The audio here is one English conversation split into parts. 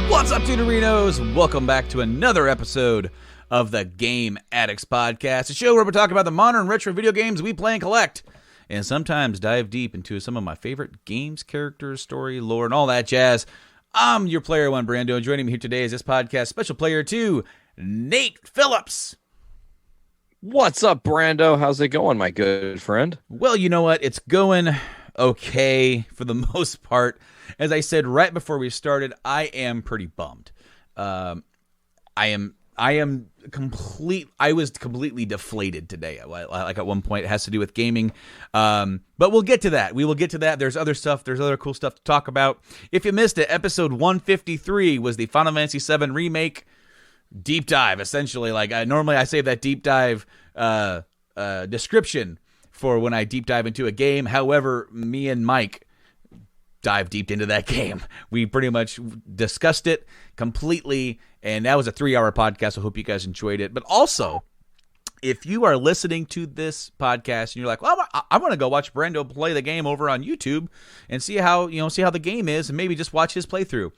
What's up, Tudorinos? Welcome back to another episode of the Game Addicts podcast, a show where we talk about the modern retro video games we play and collect, and sometimes dive deep into some of my favorite games, characters, story, lore, and all that jazz. I'm your player one, Brando, and joining me here today is this podcast special player two, Nate Phillips. What's up, Brando? How's it going, my good friend? Well, you know what? It's going okay for the most part. As I said right before we started, I am pretty bummed. I was completely deflated today. Like at one point, it has to do with gaming. But we'll get to that. We will get to that. There's other stuff. There's other cool stuff to talk about. If you missed it, episode 153 was the Final Fantasy VII Remake deep dive, essentially. Like normally I save that deep dive description for when I deep dive into a game. However, me and Mike dive deep into that game. We pretty much discussed it completely, and that was a 3-hour podcast. I hope you guys enjoyed it. But also, if you are listening to this podcast and you're like, well, I want to go watch Brando play the game over on YouTube and see how the game is, and maybe just watch his playthrough.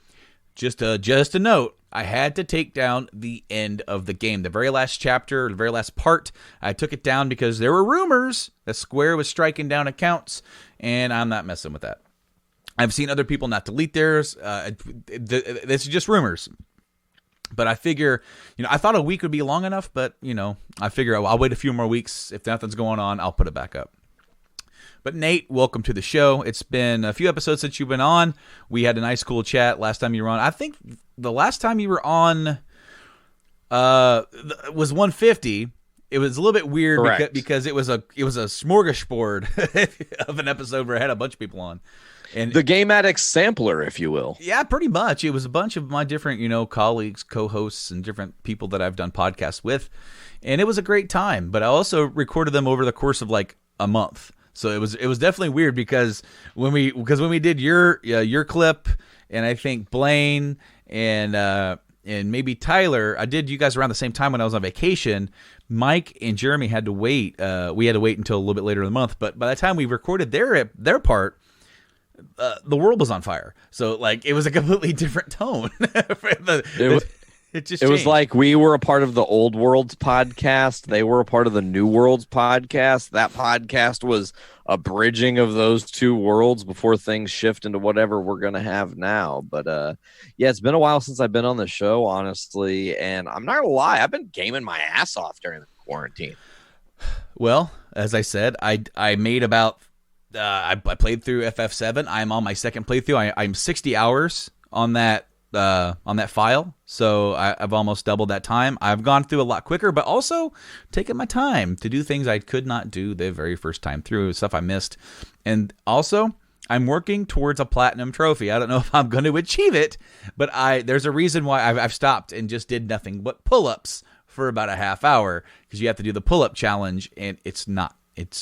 Just a note, I had to take down the end of the game. The very last chapter, the very last part, I took it down because there were rumors that Square was striking down accounts, and I'm not messing with that. I've seen other people not delete theirs. This is just rumors. But I figure, I thought a week would be long enough, but, I figure I'll wait a few more weeks. If nothing's going on, I'll put it back up. But Nate, welcome to the show. It's been a few episodes since you've been on. We had a nice, cool chat last time you were on. I think the last time you were on was 150. It was a little bit weird because it was a smorgasbord of an episode where I had a bunch of people on. And the Game Addicts sampler, if you will. Yeah, pretty much. It was a bunch of my different, colleagues, co-hosts, and different people that I've done podcasts with. And it was a great time. But I also recorded them over the course of like a month. So it was definitely weird because when we did your clip, and I think Blaine and maybe Tyler, I did you guys around the same time when I was on vacation. Mike and Jeremy had to wait. We had to wait until a little bit later in the month. But by the time we recorded their part, the world was on fire. So like it was a completely different tone. It was like we were a part of the Old Worlds podcast. They were a part of the New Worlds podcast. That podcast was a bridging of those two worlds before things shift into whatever we're going to have now. But yeah, it's been a while since I've been on the show, honestly. And I'm not going to lie, I've been gaming my ass off during the quarantine. Well, as I said, I made about I played through FF7. I'm on my second playthrough. I'm 60 hours on that file, so I've almost doubled that time. I've gone through a lot quicker, but also taken my time to do things I could not do the very first time through, stuff I missed. And also, I'm working towards a platinum trophy. I don't know if I'm going to achieve it, but there's a reason why I've stopped and just did nothing but pull-ups for about a half hour, because you have to do the pull-up challenge, and it's not.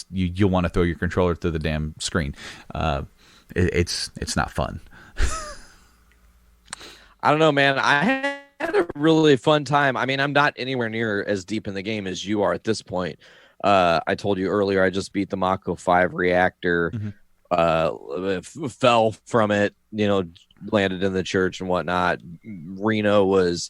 You want to throw your controller through the damn screen. It's not fun. I don't know, man. I had a really fun time. I mean, I'm not anywhere near as deep in the game as you are at this point. I told you earlier, I just beat the Mako 5 reactor, fell from it, landed in the church and whatnot. Reno was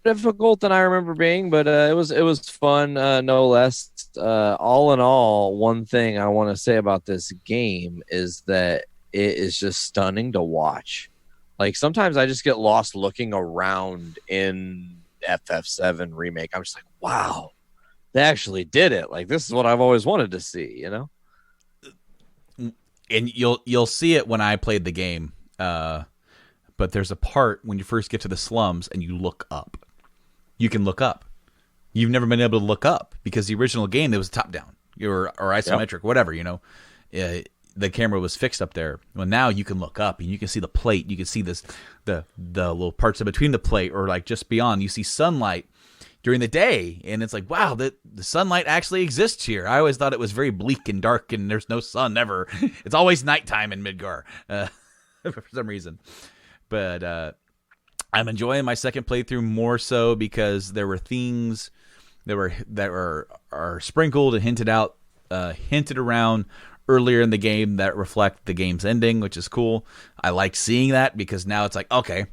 difficult than I remember being, but it was fun, no less. All in all, one thing I want to say about this game is that it is just stunning to watch. Like, sometimes I just get lost looking around in FF7 Remake. I'm just like, wow, they actually did it. Like, this is what I've always wanted to see, And you'll see it when I played the game. But there's a part when you first get to the slums and you look up. you can look up. You've never been able to look up because the original game, there was top down or isometric, whatever, the camera was fixed up there. Well, now you can look up and you can see the plate. You can see the little parts in between the plate or like just beyond. You see sunlight during the day, and it's like, wow, the sunlight actually exists here. I always thought it was very bleak and dark and there's no sun ever. It's always nighttime in Midgar for some reason. But I'm enjoying my second playthrough more so because there were things that are sprinkled and hinted around earlier in the game that reflect the game's ending, which is cool. I like seeing that because now it's like, okay,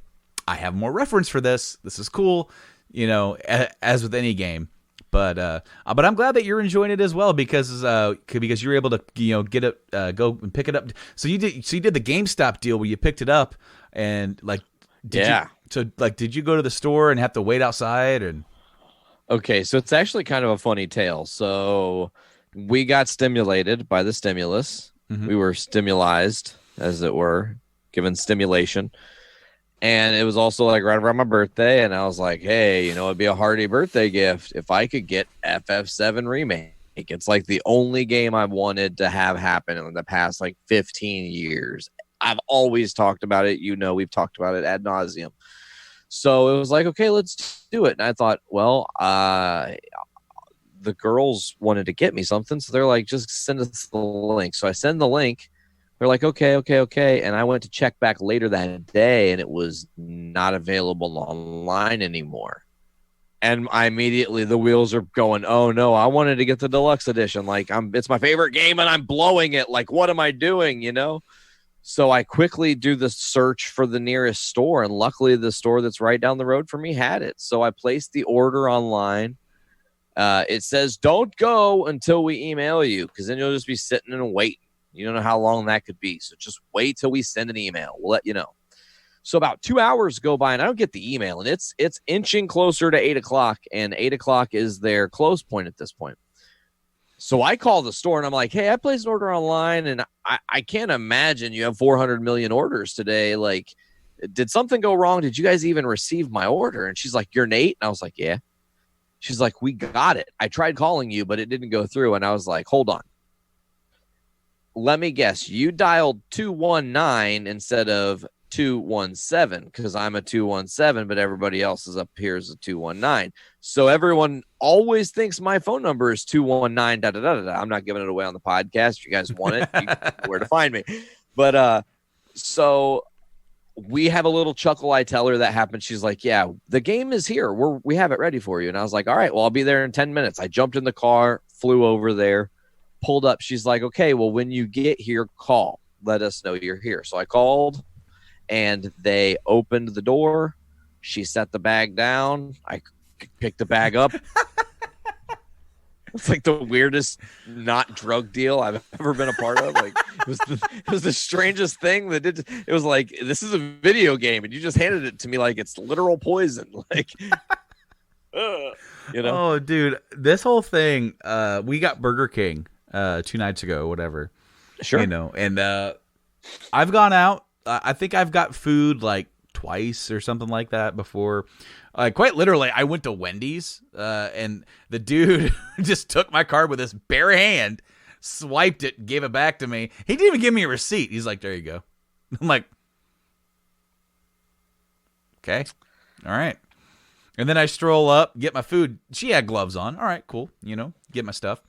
I have more reference for this. This is cool, as with any game. But I'm glad that you're enjoying it as well because you're able to get it, go and pick it up. So you did the GameStop deal where you picked it up and like did you go to the store and have to wait outside and? Okay, so it's actually kind of a funny tale. So we got stimulated by the stimulus. Mm-hmm. We were stimulized, as it were, given stimulation. And it was also like right around my birthday. And I was like, hey, it'd be a hearty birthday gift if I could get FF7 Remake. It's like the only game I wanted to have happen in the past like 15 years. I've always talked about it. We've talked about it ad nauseum. So it was like, okay, let's do it. And I thought, well, the girls wanted to get me something. So they're like, just send us the link. So I send the link. They're like, okay. And I went to check back later that day and it was not available online anymore. And I immediately, the wheels are going, oh no, I wanted to get the deluxe edition. Like it's my favorite game and I'm blowing it. Like, what am I doing? So I quickly do the search for the nearest store. And luckily the store that's right down the road from me had it. So I placed the order online. It says, don't go until we email you, because then you'll just be sitting and waiting. You don't know how long that could be. So just wait till we send an email. We'll let you know. So about 2 hours go by and I don't get the email. And it's inching closer to 8 o'clock. And 8 o'clock is their close point at this point. So I call the store and I'm like, hey, I placed an order online and I can't imagine you have 400 million orders today. Like, did something go wrong? Did you guys even receive my order? And she's like, you're Nate? And I was like, yeah. She's like, we got it. I tried calling you, but it didn't go through. And I was like, hold on. Let me guess. You dialed 219 instead of 217 because I'm a 217, but everybody else is up here as a 219. So everyone always thinks my phone number is 219. I'm not giving it away on the podcast. If you guys want it, you know where to find me. But so we have a little chuckle. I tell her that happened. She's like, yeah, the game is here. We have it ready for you. And I was like, all right, well, I'll be there in 10 minutes. I jumped in the car, flew over there, pulled up. She's like, okay, well, when you get here, call. Let us know you're here. So I called and they opened the door. She set the bag down. I picked the bag up. It's like the weirdest not drug deal I've ever been a part of. Like it was the strangest thing it was like, this is a video game and you just handed it to me like it's literal poison. Like, Oh, dude, this whole thing. We got Burger King 2 nights ago, whatever. Sure. And I've gone out. I think I've got food like twice or something like that before. Quite literally, I went to Wendy's and the dude just took my card with his bare hand, swiped it, gave it back to me. He didn't even give me a receipt. He's like, there you go. I'm like, okay, all right. And then I stroll up, get my food. She had gloves on. All right, cool. Get my stuff.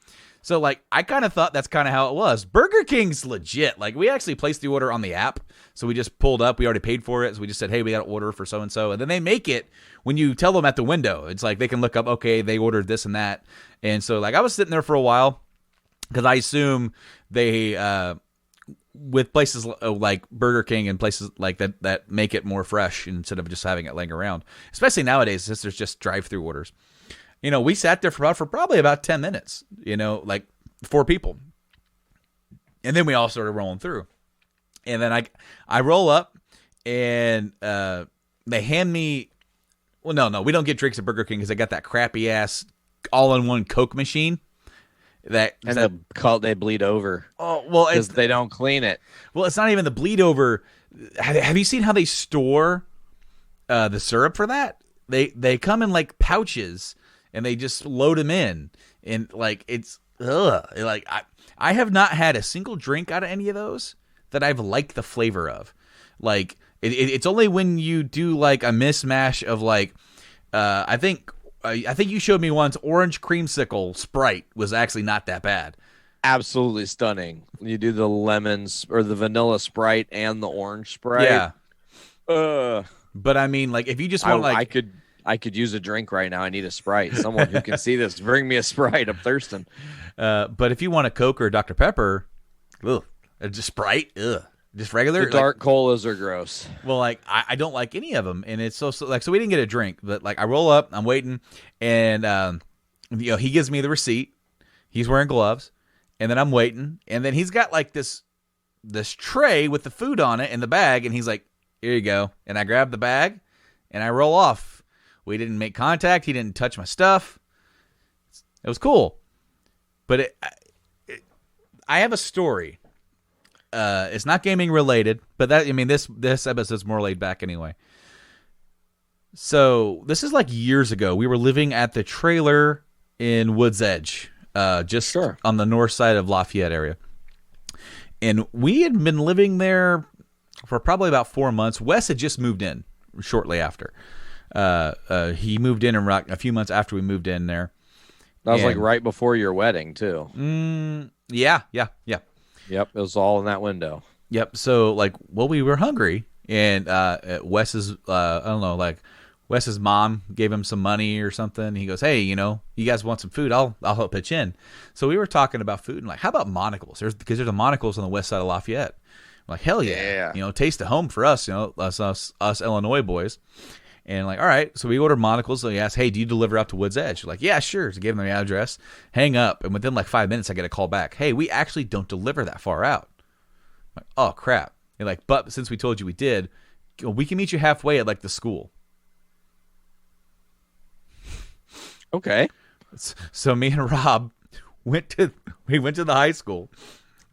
So, like, I kind of thought that's kind of how it was. Burger King's legit. Like, we actually placed the order on the app. So we just pulled up. We already paid for it. So we just said, hey, we got an order for so-and-so. And then they make it when you tell them at the window. It's like they can look up, okay, they ordered this and that. And so, like, I was sitting there for a while because I assume they, with places like Burger King and places like that make it more fresh instead of just having it laying around. Especially nowadays since there's just drive-through orders. We sat there for probably about 10 minutes, like 4 people. And then we all started rolling through. And then I roll up and they hand me, well, no, we don't get drinks at Burger King because they got that crappy ass all-in-one Coke machine. They bleed over. Oh, well, because they don't clean it. Well, it's not even the bleed over. Have you seen how they store the syrup for that? they come in like pouches and they just load them in, and like it's like I have not had a single drink out of any of those that I've liked the flavor of. Like it's only when you do like a mismatch of like I think you showed me once orange creamsicle Sprite was actually not that bad. Absolutely stunning. You do the lemons or the vanilla Sprite and the orange Sprite. Yeah. Uh, But I mean, like, if you just want, like, I could use a drink right now. I need a Sprite. Someone who can see this, bring me a Sprite. I'm thirsting. But if you want a Coke or a Dr. Pepper, just Sprite, just regular. The dark colas are gross. Well, like, I don't like any of them, and it's so like, so we didn't get a drink, but like, I roll up, I'm waiting, and he gives me the receipt. He's wearing gloves, and then I'm waiting, and then he's got like this tray with the food on it in the bag, and he's like, "Here you go." And I grab the bag and I roll off. We didn't make contact. He didn't touch my stuff. It was cool. But I have a story. It's not gaming related, but this episode's more laid back anyway. So this is like years ago. We were living at the trailer in Woods Edge, just on the north side of Lafayette area. And we had been living there for probably about 4 months. Wes had just moved in shortly after. He moved in a few months after we moved in there. That was like right before your wedding, too. Yeah. Yep, it was all in that window. Yep. So, like, we were hungry, and Wes's, Wes's mom gave him some money or something. He goes, "Hey, you guys want some food? I'll help pitch in." So we were talking about food, and like, how about Monocles? Because there's a Monocles on the west side of Lafayette. I'm like, hell yeah. Taste of home for us, us Illinois boys. And like, all right. So we ordered Monocles. So he asked, "Hey, do you deliver out to Woods Edge?" We're like, "Yeah, sure." So I gave him the address, hang up. And within like 5 minutes, I get a call back. "Hey, we actually don't deliver that far out." I'm like, "Oh, crap." You're like, "But since we told you we did, we can meet you halfway at like the school." Okay. So me and Rob went to the high school.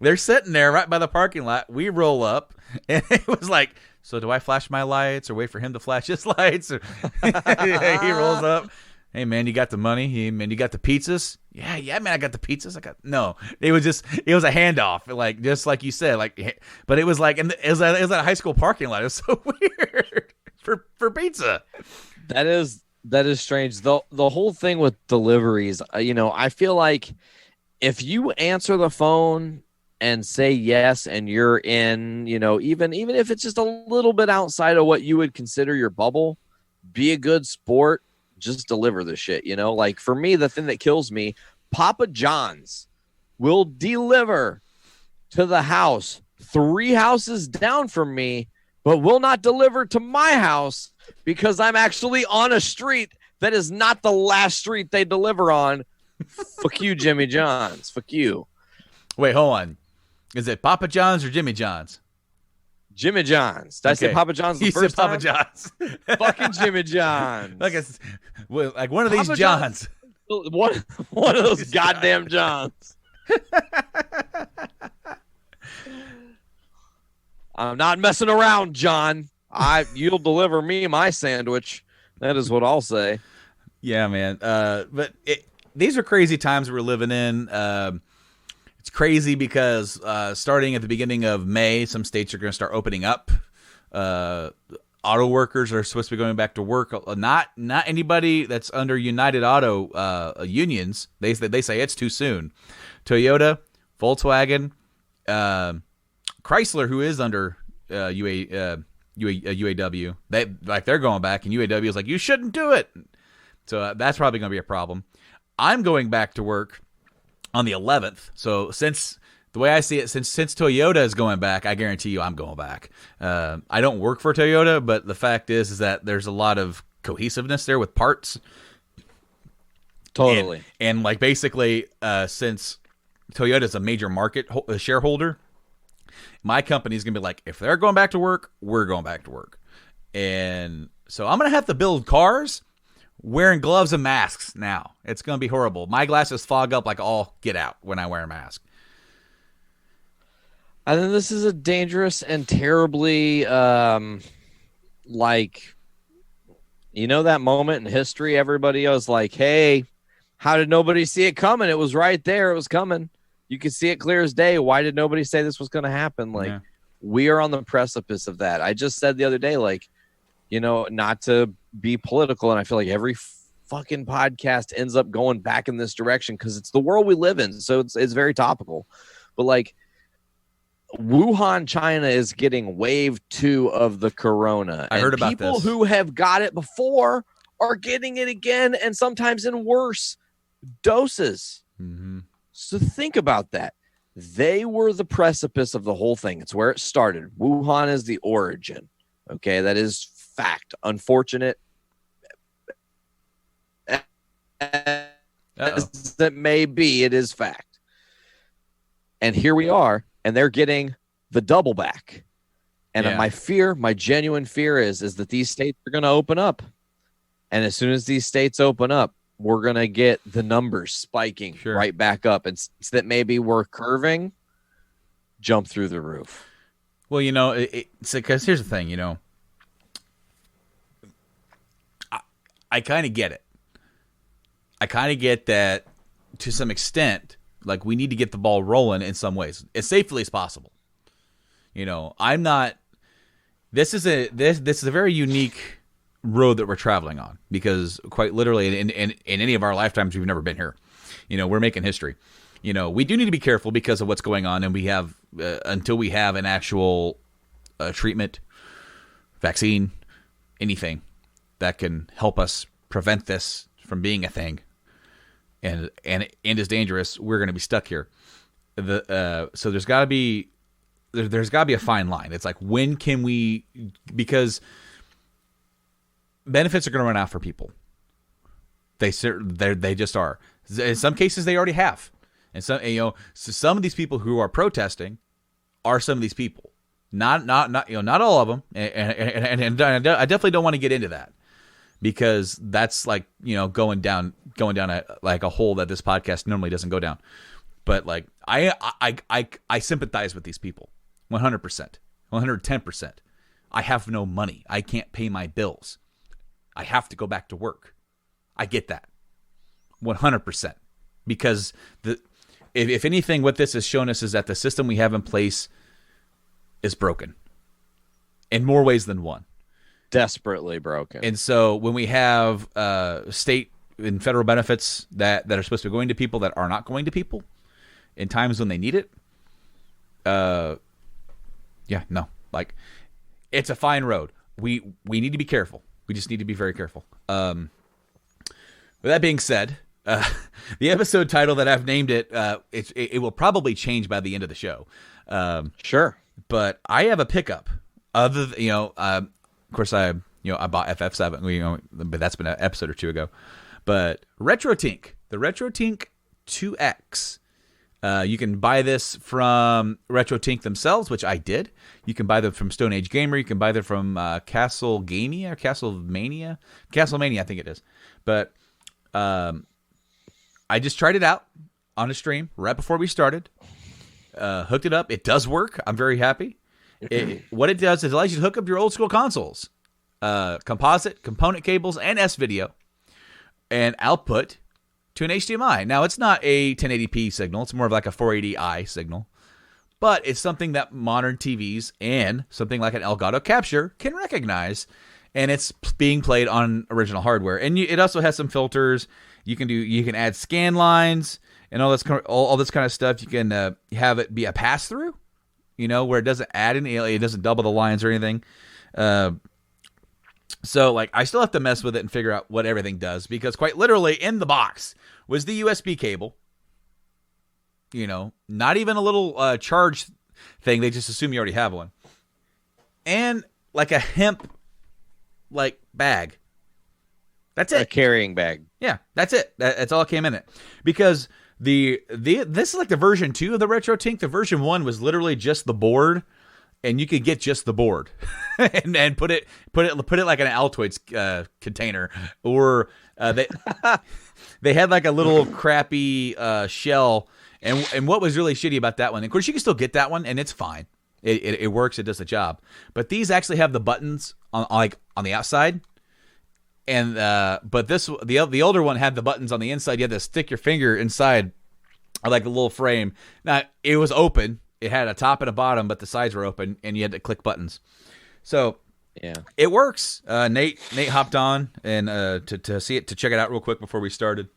They're sitting there right by the parking lot. We roll up, and it was like, "So do I flash my lights or wait for him to flash his lights?" Or he rolls up. "Hey, man, you got the money? Hey, man, you got the pizzas?" Yeah, man, I got the pizzas. No, it was a handoff, like just like you said, like, but it was like, and it was at a high school parking lot. It was so weird for pizza. That is strange. The whole thing with deliveries, I feel like if you answer the phone and say yes, and you're in, even if it's just a little bit outside of what you would consider your bubble, be a good sport, just deliver the shit, Like for me, the thing that kills me, Papa John's will deliver to the house 3 houses down from me, but will not deliver to my house because I'm actually on a street that is not the last street they deliver on. Fuck you, Jimmy John's. Fuck you. Wait, hold on. Is it Papa John's or Jimmy John's? Jimmy John's. Did I say Papa John's the first time? You said Papa John's. Fucking Jimmy John's. Like one of these Papa Johns. One of those goddamn Johns. I'm not messing around, John. You'll deliver me my sandwich. That is what I'll say. Yeah, man. But these are crazy times we're living in. It's crazy because starting at the beginning of May, some states are going to start opening up. Auto workers are supposed to be going back to work. Not anybody that's under United Auto unions. They say it's too soon. Toyota, Volkswagen, Chrysler, who is under UAW, they're going back, and UAW is like, "You shouldn't do it." So that's probably going to be a problem. I'm going back to work on the 11th. So since the way I see it, since Toyota is going back, I guarantee you I'm going back. I don't work for Toyota, but the fact is that there's a lot of cohesiveness there with parts. Totally. And like basically, since Toyota is a major market shareholder, my company is going to be like, if they're going back to work, we're going back to work. And so I'm going to have to build cars wearing gloves and masks now. It's going to be horrible. My glasses fog up like all get out when I wear a mask. I think this is a dangerous and terribly, that moment in history, everybody was like, hey, how did nobody see it coming? It was right there. It was coming. You could see it clear as day. Why did nobody say this was going to happen? Like, we are on the precipice of that. I just said the other day, like, not to be political, and I feel like every fucking podcast ends up going back in this direction because it's the world we live in. So it's very topical. But like, Wuhan, China is getting wave 2 of the corona. I heard about people this. Who have got it before are getting it again, and sometimes in worse doses. Mm-hmm. So think about that. They were the precipice of the whole thing. It's where it started. Wuhan is the origin. Okay, that is fact. Unfortunate as that may be, it is fact. And here we are, and they're getting the double back. And my genuine fear is that these states are going to open up. And as soon as these states open up, we're going to get the numbers spiking right back up. And states that maybe we're curving jump through the roof. Well, because here's the thing, I kind of get it. I kind of get that to some extent. Like, we need to get the ball rolling in some ways as safely as possible. I'm not. This is a very unique road that we're traveling on, because quite literally in any of our lifetimes we've never been here. We're making history. We do need to be careful because of what's going on, and we have until we have an actual treatment, vaccine, anything that can help us prevent this from being a thing and is dangerous, we're going to be stuck here. So there's got to be a fine line. It's like, when can we, because benefits are going to run out for people. They just are. In some cases, they already have. And so some of these people who are protesting are some of these people. Not all of them. And I definitely don't want to get into that, because that's like, going down a hole that this podcast normally doesn't go down. But like, I sympathize with these people 100%, 110%. I have no money. I can't pay my bills. I have to go back to work. I get that 100%, because if anything, what this has shown us is that the system we have in place is broken in more ways than one. Desperately broken. And so when we have state and federal benefits that are supposed to be going to people that are not going to people in times when they need it, like, it's a fine road. We need to be careful. We just need to be very careful. With that being said, the episode title that I've named it, it will probably change by the end of the show. Sure. But I have a pickup. Of course, I bought FF7, but that's been an episode or two ago. But RetroTink, the RetroTink 2X. You can buy this from RetroTink themselves, which I did. You can buy them from Stone Age Gamer. You can buy them from Castlemania, I think it is. But I just tried it out on a stream right before we started. Hooked it up. It does work. I'm very happy. What it does is it allows you to hook up your old school consoles, composite, component cables, and S-video, and output to an HDMI. Now, it's not a 1080p signal. It's more of like a 480i signal. But it's something that modern TVs and something like an Elgato Capture can recognize. And it's being played on original hardware. And it also has some filters. You can add scan lines and all this kind of stuff. You can have it be a pass-through, where it doesn't add any, it doesn't double the lines or anything. So, like, I still have to mess with it and figure out what everything does, because quite literally in the box was the USB cable. Not even a little charge thing. They just assume you already have one. And like a hemp bag. That's it. A carrying bag. Yeah, that's it. That's all that came in it. Because this is like the version 2 of the RetroTink. The version 1 was literally just the board, and you could get just the board and put it like an Altoids container, or they had like a little crappy shell. And what was really shitty about that one, of course, you can still get that one, and it's fine. It works. It does the job. But these actually have the buttons on the outside, And but the older one had the buttons on the inside. You had to stick your finger inside, like a little frame. Now it was open. It had a top and a bottom, but the sides were open, and you had to click buttons. So yeah, it works. Nate hopped on and to see it, to check it out real quick before we started.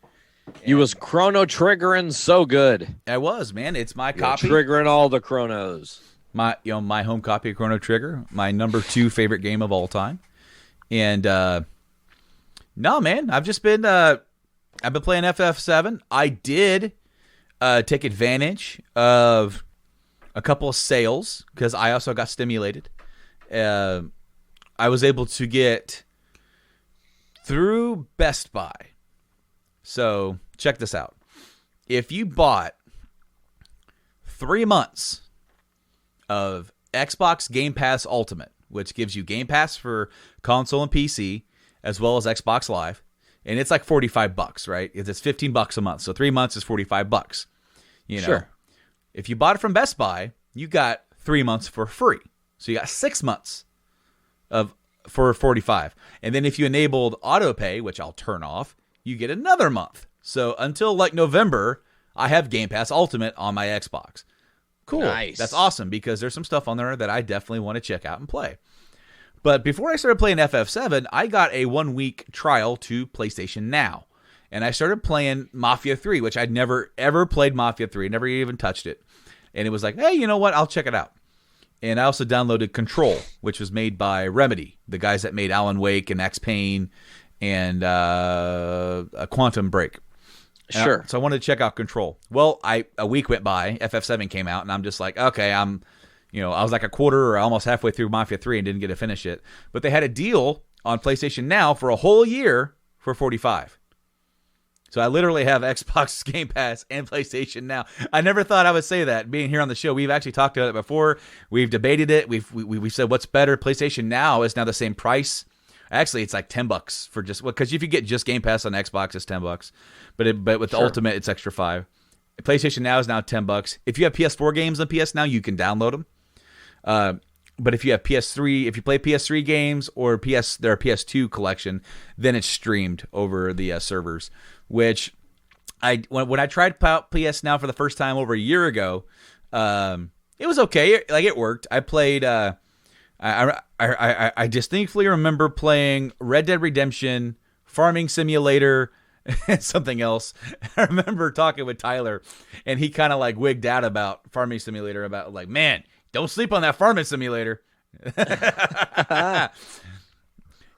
You was chrono triggering so good. I was, man. It's my copy. Triggering all the chronos. My home copy of Chrono Trigger, my number 2 favorite game of all time. And no, man, I've been playing FF7. I did take advantage of a couple of sales because I also got stimulated. I was able to get through Best Buy. So check this out. If you bought 3 months of Xbox Game Pass Ultimate, which gives you Game Pass for console and PC, as well as Xbox Live, and it's like $45, right? It's $15 a month, so 3 months is $45. You know, sure. If you bought it from Best Buy, you got 3 months for free, so you got 6 months for $45. And then if you enabled auto pay, which I'll turn off, you get another month. So until like November, I have Game Pass Ultimate on my Xbox. Cool. Nice. That's awesome because there's some stuff on there that I definitely want to check out and play. But before I started playing FF7, I got a 1-week trial to PlayStation Now. And I started playing Mafia 3, which I'd never, ever played Mafia 3. Never even touched it. And it was like, hey, you know what? I'll check it out. And I also downloaded Control, which was made by Remedy, the guys that made Alan Wake and X Payne and a Quantum Break. Sure. So I wanted to check out Control. Well, a week went by, FF7 came out, and I'm just like, okay, I was like a quarter or almost halfway through Mafia 3 and didn't get to finish it. But they had a deal on PlayStation Now for a whole year for $45. So I literally have Xbox Game Pass and PlayStation Now. I never thought I would say that, being here on the show. We've actually talked about it before. We've debated it. We've said what's better. PlayStation Now is now the same price. Actually, it's like $10 for just, because if you get just Game Pass on Xbox, it's $10. But with the Ultimate, it's extra $5. PlayStation Now is now $10. If you have PS4 games on PS Now, you can download them. But if you have PS3, if you play PS3 games or their PS2 collection, then it's streamed over the servers. Which when I tried PS Now for the first time over a year ago, it was okay. Like, it worked. I played. I distinctly remember playing Red Dead Redemption, Farming Simulator, and something else. I remember talking with Tyler, and he kind of like wigged out about Farming Simulator, about like, man, don't sleep on that Farming Simulator.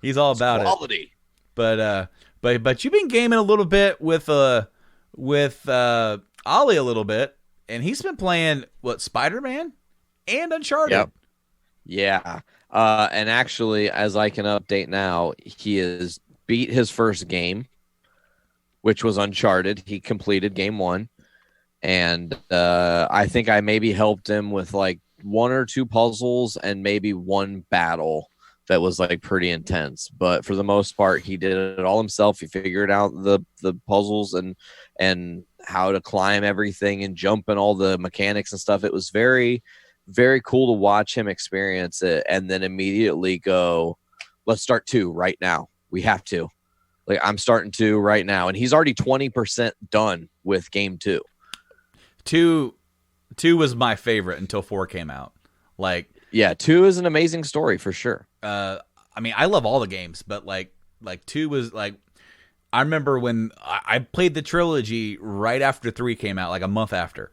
He's all about quality. It. But you've been gaming a little bit with Ollie a little bit, and he's been playing Spider-Man and Uncharted. Yep. Yeah. And actually, as I can update now, he has beat his first game, which was Uncharted. He completed game 1. And I think I maybe helped him with like 1 or 2 puzzles and maybe 1 battle that was like pretty intense. But for the most part, he did it all himself. He figured out the puzzles and how to climb everything and jump and all the mechanics and stuff. It was very, very cool to watch him experience it and then immediately go, let's start 2 right now. We have to. Like, I'm starting 2 right now. And he's already 20% done with game 2. 2 was my favorite until 4 came out. Like, yeah, 2 is an amazing story for sure. I mean, I love all the games, but like 2 was like, I remember when I played the trilogy right after 3 came out, like a month after.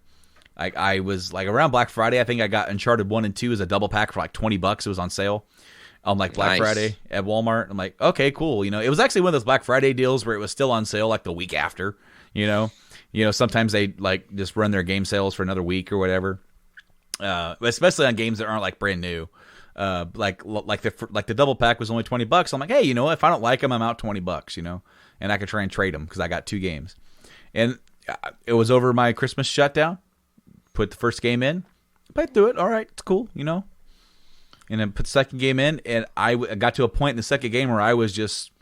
Like, I was like around Black Friday, I think I got Uncharted 1 and 2 as a double pack for like $20. It was on sale on like Black Friday at Walmart. I'm like, okay, cool. You know, it was actually one of those Black Friday deals where it was still on sale like the week after, you know, sometimes they like just run their game sales for another week or whatever. Especially on games that aren't like brand new. Like the double pack was only $20. I'm like, hey, you know, if I don't like them, I'm out $20, you know, and I could try and trade them because I got 2 games. And it was over my Christmas shutdown. Put the first game in, played through it. All right, it's cool, you know. And then put the second game in, and I got to a point in the second game where I was just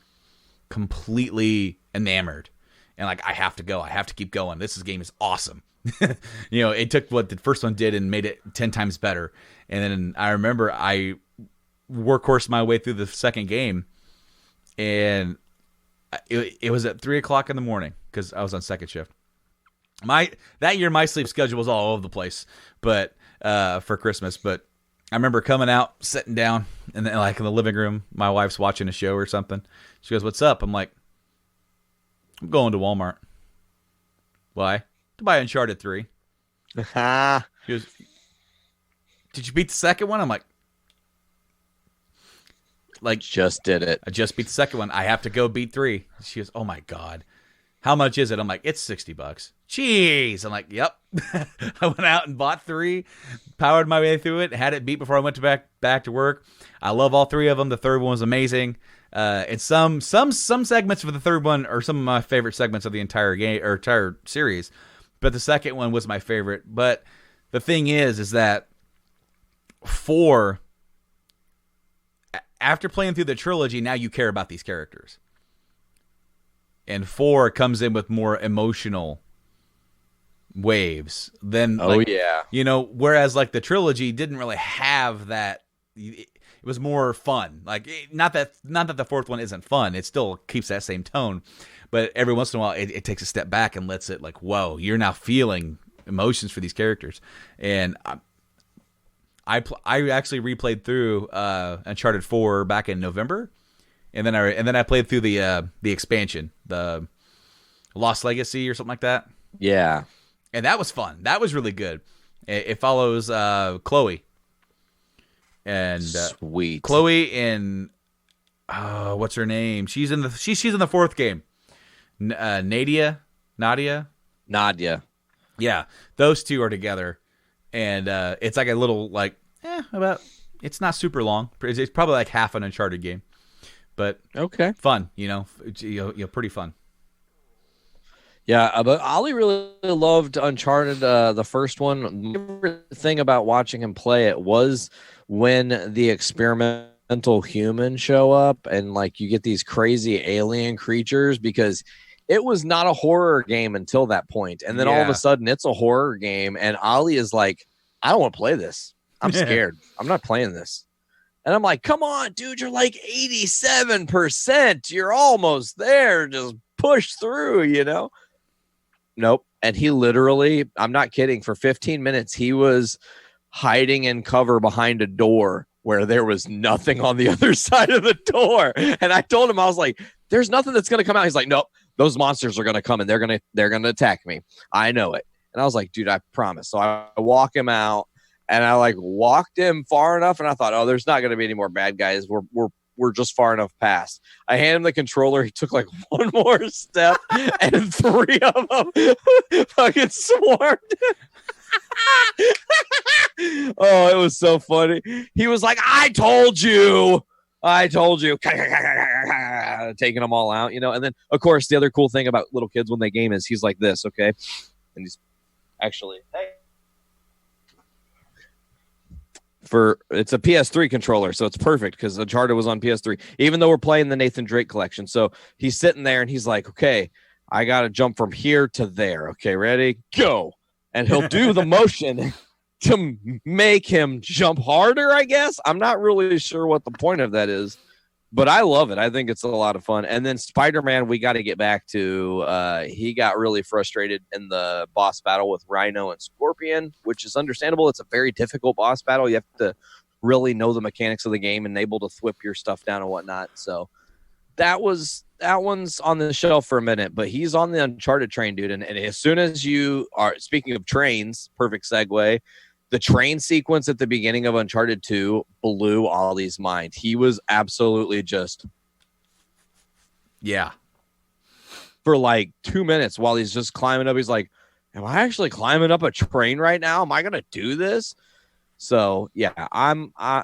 completely enamored. And like, I have to go. I have to keep going. This game is awesome. You know, it took what the first one did and made it 10 times better. And then I remember I workhorsed my way through the second game, and It was at 3:00 in the morning because I was on second shift. That year my sleep schedule was all over the place, but for Christmas. But I remember coming out, sitting down, and then like in the living room, my wife's watching a show or something. She goes, "What's up?" I'm like, "I'm going to Walmart." Why? To buy Uncharted 3. She goes, "Did you beat the second one?" I'm like, just did it. I just beat the second one. I have to go beat 3. She goes, "Oh my God. How much is it?" I'm like, "It's $60. Jeez. I'm like, "Yep." I went out and bought 3, powered my way through it, had it beat before I went back to work. I love all 3 of them. The third one was amazing. And some segments of the third one are some of my favorite segments of the entire game or entire series. But the second one was my favorite. But the thing is that 4, after playing through the trilogy, now you care about these characters. And 4 comes in with more emotional waves than whereas like the trilogy didn't really have that. It was more fun. Like not that the fourth one isn't fun. It still keeps that same tone, but every once in a while it takes a step back and lets it like, whoa, you're now feeling emotions for these characters. And I actually replayed through Uncharted 4 back in November. And then I played through the expansion, the Lost Legacy or something like that. Yeah. And that was fun. That was really good. It follows Chloe. And sweet. Chloe and what's her name? She's in the fourth game. Nadia. Yeah, those 2 are together, and it's like a little like about. It's not super long. It's probably like half an Uncharted game. But okay, fun, pretty fun. Yeah, but Ollie really loved Uncharted, the first one. My favorite thing about watching him play it was when the experimental humans show up and like you get these crazy alien creatures, because it was not a horror game until that point. And then all of a sudden it's a horror game, and Ollie is like, "I don't want to play this. I'm scared. I'm not playing this." And I'm like, "Come on, dude, you're like 87%. You're almost there. Just push through, Nope. And he literally, I'm not kidding, for 15 minutes, he was hiding in cover behind a door where there was nothing on the other side of the door. And I told him, I was like, "There's nothing that's going to come out." He's like, "Nope, those monsters are going to come and they're going to attack me. I know it." And I was like, "Dude, I promise." So I walk him out. And I like walked him far enough, and I thought, "Oh, there's not going to be any more bad guys. We're just far enough past." I handed him the controller. He took like one more step, and 3 of them fucking swarmed. Oh, it was so funny. He was like, I told you. Taking them all out, And then, of course, the other cool thing about little kids when they game is he's like this, okay? And he's actually, hey. It's a PS3 controller, so it's perfect because Uncharted was on PS3, even though we're playing the Nathan Drake collection. So he's sitting there and he's like, "Okay, I got to jump from here to there. Okay, ready? Go." And he'll do the motion to make him jump harder, I guess. I'm not really sure what the point of that is, but I love it. I think it's a lot of fun. And then Spider-Man, we got to get back to, he got really frustrated in the boss battle with Rhino and Scorpion, which is understandable. It's a very difficult boss battle. You have to really know the mechanics of the game and able to thwip your stuff down and whatnot. So that one's on the shelf for a minute, but he's on the Uncharted train, dude. And as soon as you are, speaking of trains, perfect segue, the train sequence at the beginning of Uncharted 2 blew Ollie's mind. He was absolutely just... Yeah. For like 2 minutes while he's just climbing up, he's like, "Am I actually climbing up a train right now? Am I going to do this?" So, yeah,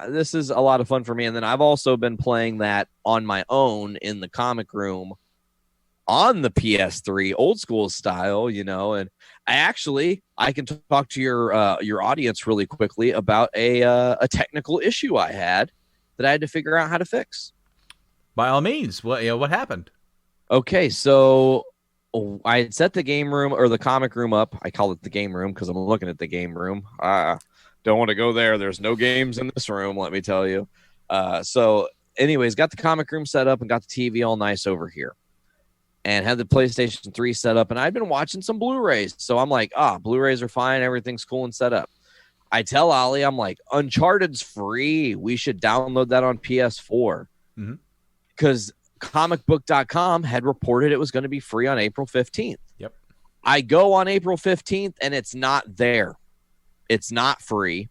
this is a lot of fun for me. And then I've also been playing that on my own in the comic room on the PS3, old school style, and I can talk to your audience really quickly about a technical issue I had that I had to figure out how to fix. By all means, what happened? Okay, so I had set the game room or the comic room up. I call it the game room because I'm looking at the game room. Don't want to go there. There's no games in this room, let me tell you. So anyways, got the comic room set up and got the TV all nice over here. and had the PlayStation 3 set up, and I'd been watching some Blu-rays. So I'm like, Blu-rays are fine. Everything's cool and set up. I tell Ollie, I'm like, Uncharted's free. We should download that on PS4. Because comicbook.com had reported it was going to be free on April 15th. Yep. I go on April 15th, and it's not there. It's not free.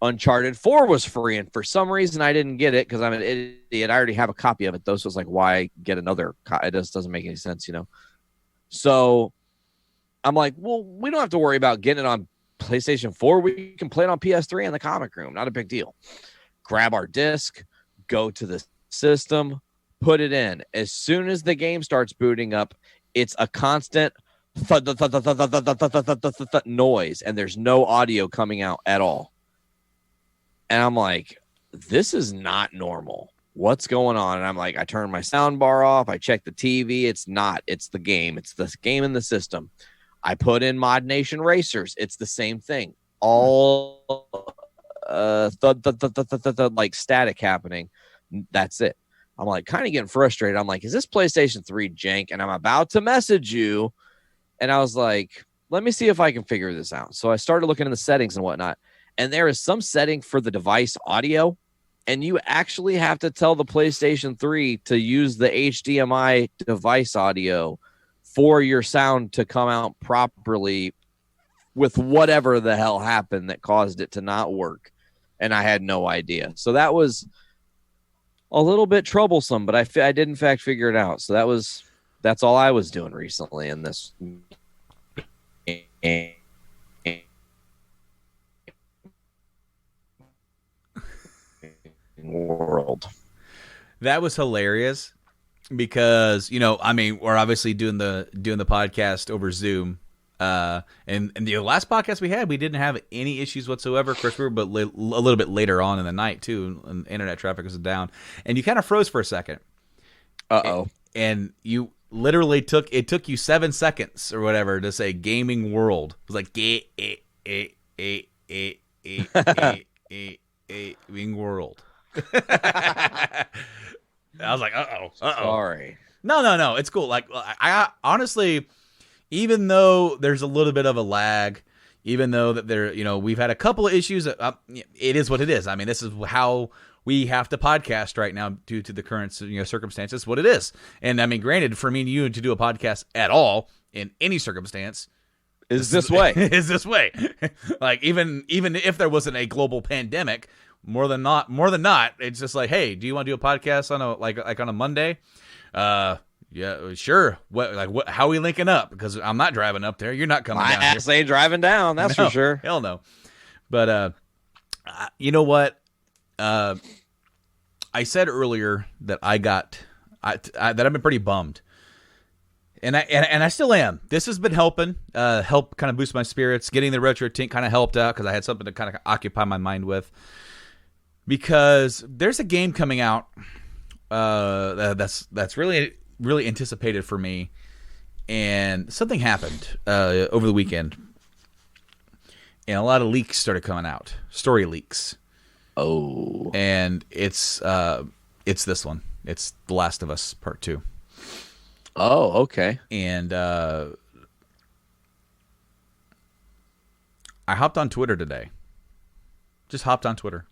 Uncharted 4 was free, and for some reason I didn't get it because I'm an idiot. I already have a copy of it, though, so it's like, why get another copy? It just doesn't make any sense, So I'm like, well, we don't have to worry about getting it on PlayStation 4. We can play it on PS3 in the comic room. Not a big deal. Grab our disc, go to the system, put it in. As soon as the game starts booting up, it's a constant noise, and there's no audio coming out at all. And I'm like, this is not normal. What's going on? And I'm like, I turn my sound bar off. I check the TV. It's not. It's the game. It's the game in the system. I put in Mod Nation Racers. It's the same thing. All like static happening. That's it. I'm like kind of getting frustrated. I'm like, is this PlayStation 3 jank? And I'm about to message you. And I was like, let me see if I can figure this out. So I started looking in the settings and whatnot. And there is some setting for the device audio. And you actually have to tell the PlayStation 3 to use the HDMI device audio for your sound to come out properly with whatever the hell happened that caused it to not work. And I had no idea. So that was a little bit troublesome, but I did in fact figure it out. So that's all I was doing recently in this world. That was hilarious because we're obviously doing the podcast over Zoom, and the last podcast we had, we didn't have any issues whatsoever. Of course, we were a little bit later on in the night too, and internet traffic was down, and you kind of froze for a second. And you literally took you 7 seconds or whatever to say gaming world. It was like gaming world. I was like, uh-oh. Sorry. No, it's cool. Like, I honestly, even though there's a little bit of a lag, even though that we've had a couple of issues, it is what it is. I mean, this is how we have to podcast right now due to the current circumstances, what it is. And I mean, granted, for me and you to do a podcast at all in any circumstance is this way. Like, even if there wasn't a global pandemic, more than not, it's just like, hey, do you want to do a podcast on on a Monday? Yeah, sure. How are we linking up? Because I'm not driving up there. You're not coming down here. My ass ain't driving down, that's for sure. Hell no. But you know what? I said earlier that that I've been pretty bummed. And I still am. This has been helping, help kind of boost my spirits. Getting the Retro Tink kind of helped out because I had something to kind of occupy my mind with. Because there's a game coming out that's really, really anticipated for me, and something happened over the weekend, and a lot of leaks started coming out, story leaks. Oh, and it's this one. It's The Last of Us Part 2. Oh, okay. And I hopped on Twitter today. Just hopped on Twitter.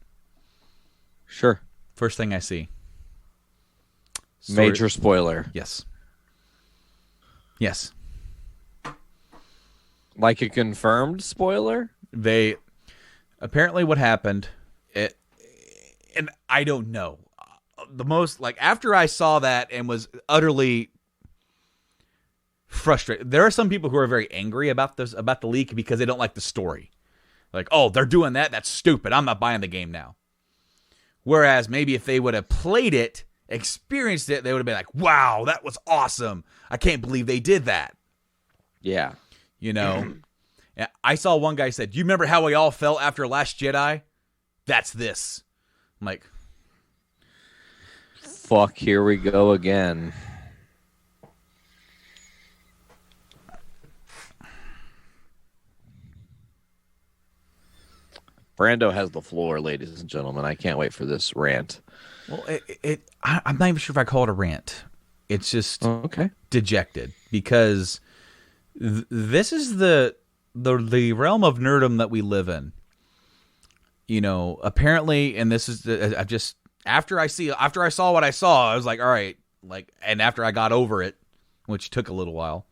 Sure. First thing I see. Major spoiler. Yes. Like a confirmed spoiler? They apparently what happened, and I don't know. The most, after I saw that and was utterly frustrated. There are some people who are very angry about the leak because they don't like the story. Like, oh, they're doing that? That's stupid. I'm not buying the game now. Whereas maybe if they would have played it, experienced it, they would have been like, wow, that was awesome. I can't believe they did that. Yeah. I saw one guy said, you remember how we all felt after Last Jedi? That's this. I'm like, fuck, here we go again. Brando has the floor, ladies and gentlemen. I can't wait for this rant. Well, I'm not even sure if I call it a rant. It's just okay. dejected because this is the realm of nerdom that we live in. You know, apparently, and this is I just after I saw what I saw, I was like, all right, like, and after I got over it, which took a little while,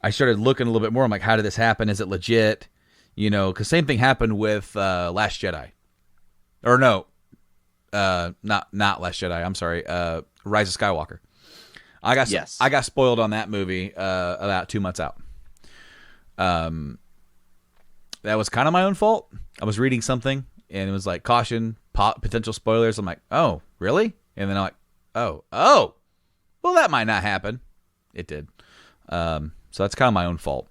I started looking a little bit more. I'm like, how did this happen? Is it legit? You know, because same thing happened with Last Jedi, or no, not Last Jedi. I'm sorry, Rise of Skywalker. I got spoiled on that movie about 2 months out. That was kind of my own fault. I was reading something and it was like caution, potential spoilers. I'm like, oh, really? And then I'm like, oh, well, that might not happen. It did. So that's kind of my own fault.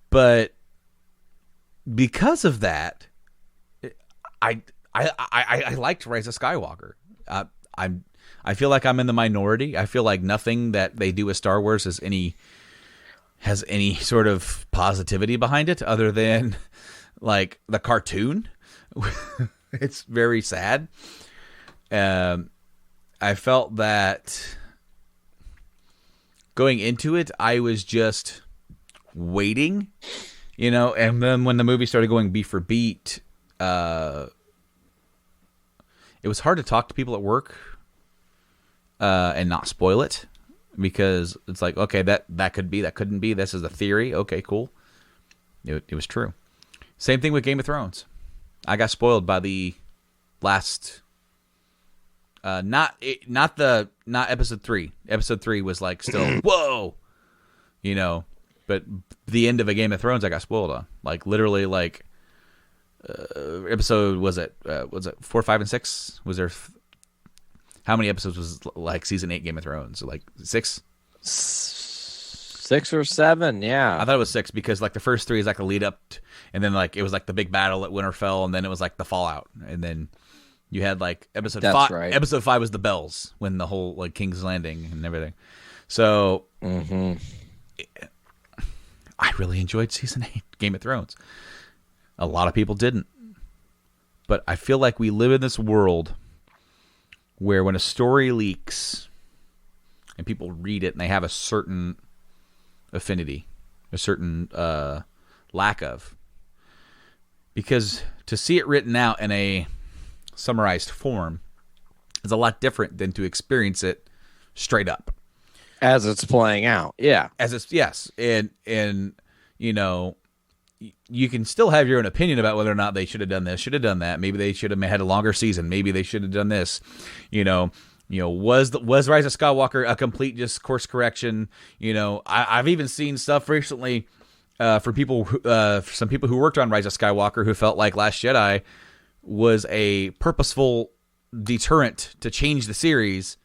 But because of that, I liked Rise of Skywalker. I feel like I'm in the minority. I feel like nothing that they do with Star Wars has any sort of positivity behind it other than like the cartoon. It's very sad. I felt that going into it, I was just waiting, you know, and then when the movie started going beat for beat, it was hard to talk to people at work and not spoil it. Because it's like, okay, that could be, that couldn't be. This is a theory. Okay, cool. It was true. Same thing with Game of Thrones. I got spoiled by the last, not episode 3. Episode 3 was like still whoa, you know. But the end of a Game of Thrones, I got spoiled on. Like literally, like episode was it 4, 5, and 6? Was there? How many episodes was like season 8 Game of Thrones? Like 6? 6 or 7, yeah. I thought it was 6 because like the first 3 is like a lead up, and then like it was like the big battle at Winterfell, and then it was like the fallout, and then you had like episode 5. Right. Episode 5 was the bells when the whole like King's Landing and everything. So I really enjoyed season 8 Game of Thrones. A lot of people didn't, but I feel like we live in this world where when a story leaks and people read it and they have a certain affinity, a certain lack of, because to see it written out in a summarized form is a lot different than to experience it straight up as it's playing out. Yeah, as it's yes, and you know, you can still have your own opinion about whether or not they should have done this, should have done that. Maybe they should have had a longer season. Maybe they should have done this. You know, was Rise of Skywalker a complete just course correction? You know, I've even seen stuff recently from people, some people who worked on Rise of Skywalker who felt like Last Jedi was a purposeful deterrent to change the series,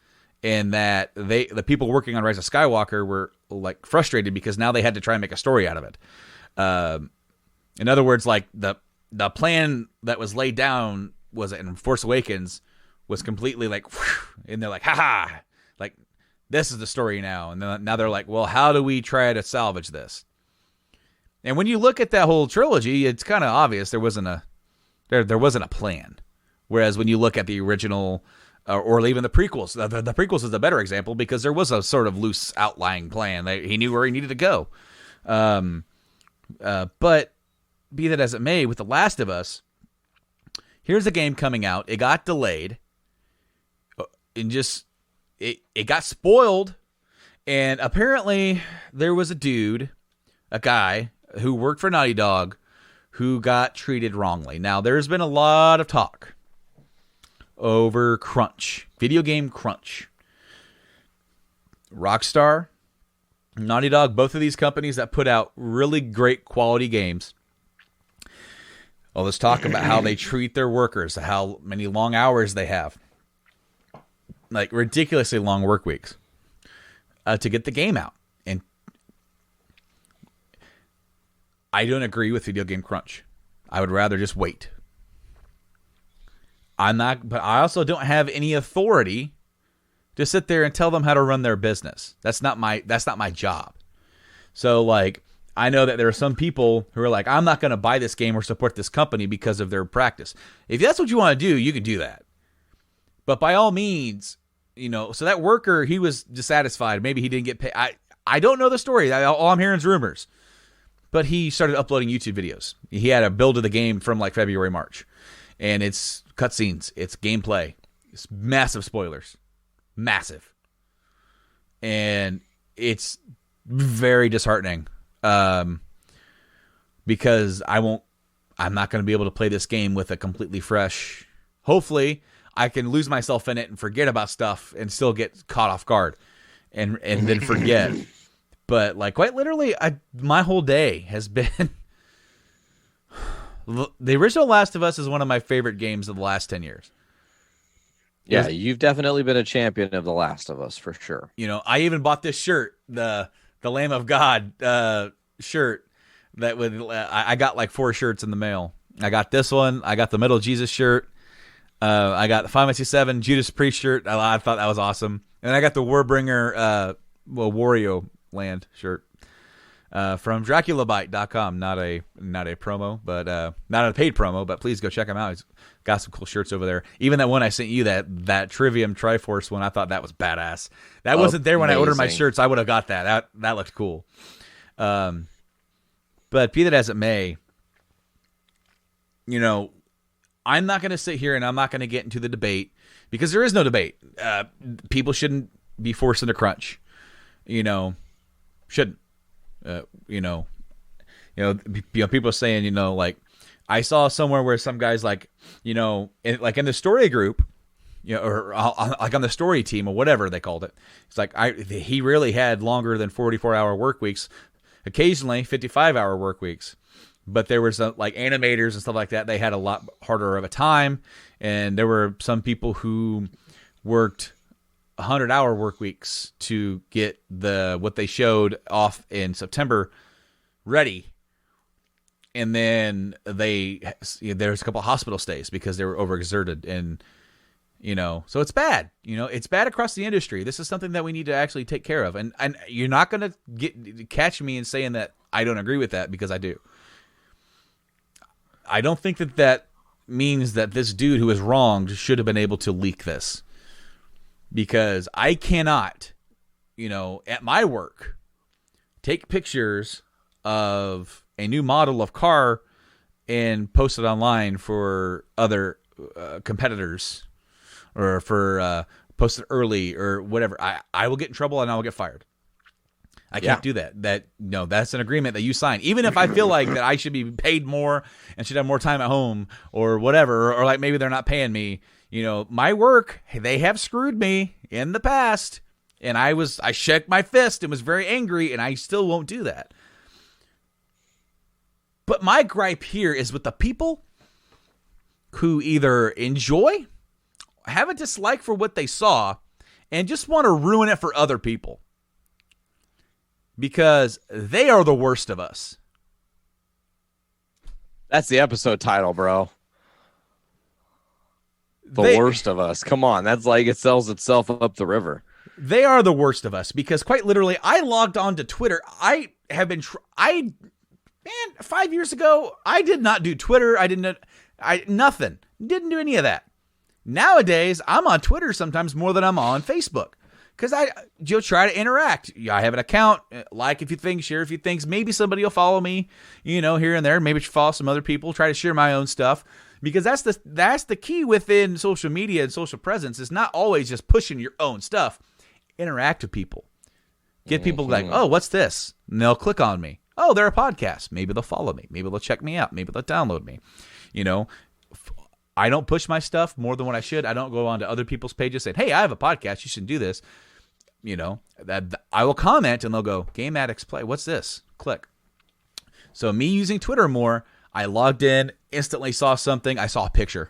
and that the people working on Rise of Skywalker were like frustrated because now they had to try and make a story out of it. In other words, like the plan that was laid down was in Force Awakens was completely like, whew, and they're like, haha, like this is the story now. And then now they're like, well, how do we try to salvage this? And when you look at that whole trilogy, it's kind of obvious there wasn't a plan. Whereas when you look at the original or even the prequels, the prequels is a better example because there was a sort of loose outlying plan. He knew where he needed to go. But be that as it may, with The Last of Us, here's a game coming out. It got delayed, and just it got spoiled. And apparently, there was a guy who worked for Naughty Dog, who got treated wrongly. Now, there's been a lot of talk over crunch, video game crunch. Rockstar, Naughty Dog, both of these companies that put out really great quality games. Well, let's talk about how they treat their workers, how many long hours they have. Like ridiculously long work weeks to get the game out. And I don't agree with video game crunch. I would rather just wait. But I also don't have any authority to sit there and tell them how to run their business. That's not my job. So like, I know that there are some people who are like, I'm not going to buy this game or support this company because of their practice. If that's what you want to do, you can do that. But by all means, so that worker, he was dissatisfied. Maybe he didn't get paid. I don't know the story. All I'm hearing is rumors. But he started uploading YouTube videos. He had a build of the game from like February, March. And it's cutscenes. It's gameplay. It's massive spoilers. Massive. And it's very disheartening. Because I'm not going to be able to play this game with a completely fresh. Hopefully, I can lose myself in it and forget about stuff and still get caught off guard and then forget. But like quite literally, my whole day has been. The original Last of Us is one of my favorite games of the last 10 years. Yeah, you've definitely been a champion of The Last of Us for sure. I even bought this shirt, the Lamb of God shirt. That would I got like 4 shirts in the mail. I got this one. I got the Metal Jesus shirt. I got the Final Fantasy VII Judas Priest shirt. I thought that was awesome. And I got the Warbringer, Wario Land shirt from DraculaBite.com. Not a promo, but not a paid promo. But please go check him out. He's got some cool shirts over there. Even that one I sent you, that Trivium Triforce one, I thought that was badass. That wasn't there when I ordered my shirts. I would have got that. That looked cool. But be that as it may, I'm not going to sit here and I'm not going to get into the debate because there is no debate. People shouldn't be forced into crunch. Shouldn't. People saying, like I saw somewhere where some guys like, in the story group, or like on the story team or whatever they called it. It's like he really had longer than 44-hour work weeks. Occasionally 55-hour work weeks, but there was like animators and stuff like that. They had a lot harder of a time, and there were some people who worked 100-hour work weeks to get what they showed off in September ready. And then there's a couple of hospital stays because they were overexerted, and so it's bad. It's bad across the industry. This is something that we need to actually take care of. And you're not going to catch me in saying that I don't agree with that, because I do. I don't think that means that this dude who was wronged should have been able to leak this, because I cannot, at my work, take pictures of a new model of car and post it online for other competitors, or for posted early or whatever. I will get in trouble and I will get fired. I can't do that. That's an agreement that you sign. Even if I feel like that I should be paid more and should have more time at home or whatever, or like maybe they're not paying me. My work, they have screwed me in the past, and I shook my fist and was very angry, and I still won't do that. But my gripe here is with the people who either enjoy, have a dislike for what they saw, and just want to ruin it for other people. Because they are the worst of us. That's the episode title, bro. The worst of us. Come on. That's like it sells itself up the river. They are the worst of us, because quite literally, I logged on to Twitter. 5 years ago, I did not do Twitter. Nothing. Didn't do any of that. Nowadays, I'm on Twitter sometimes more than I'm on Facebook, because you'll try to interact. I have an account, like if you think, share if you think, maybe somebody will follow me, here and there. Maybe follow some other people, try to share my own stuff, because that's the key within social media and social presence, is not always just pushing your own stuff. Interact with people. Get people like, oh, what's this? And they'll click on me. Oh, they're a podcast. Maybe they'll follow me. Maybe they'll check me out. Maybe they'll download me. I don't push my stuff more than what I should. I don't go on to other people's pages saying, hey, I have a podcast. You should do this. I will comment and they'll go, Game Addicts Play. What's this? Click. So me using Twitter more, I logged in, instantly saw something. I saw a picture.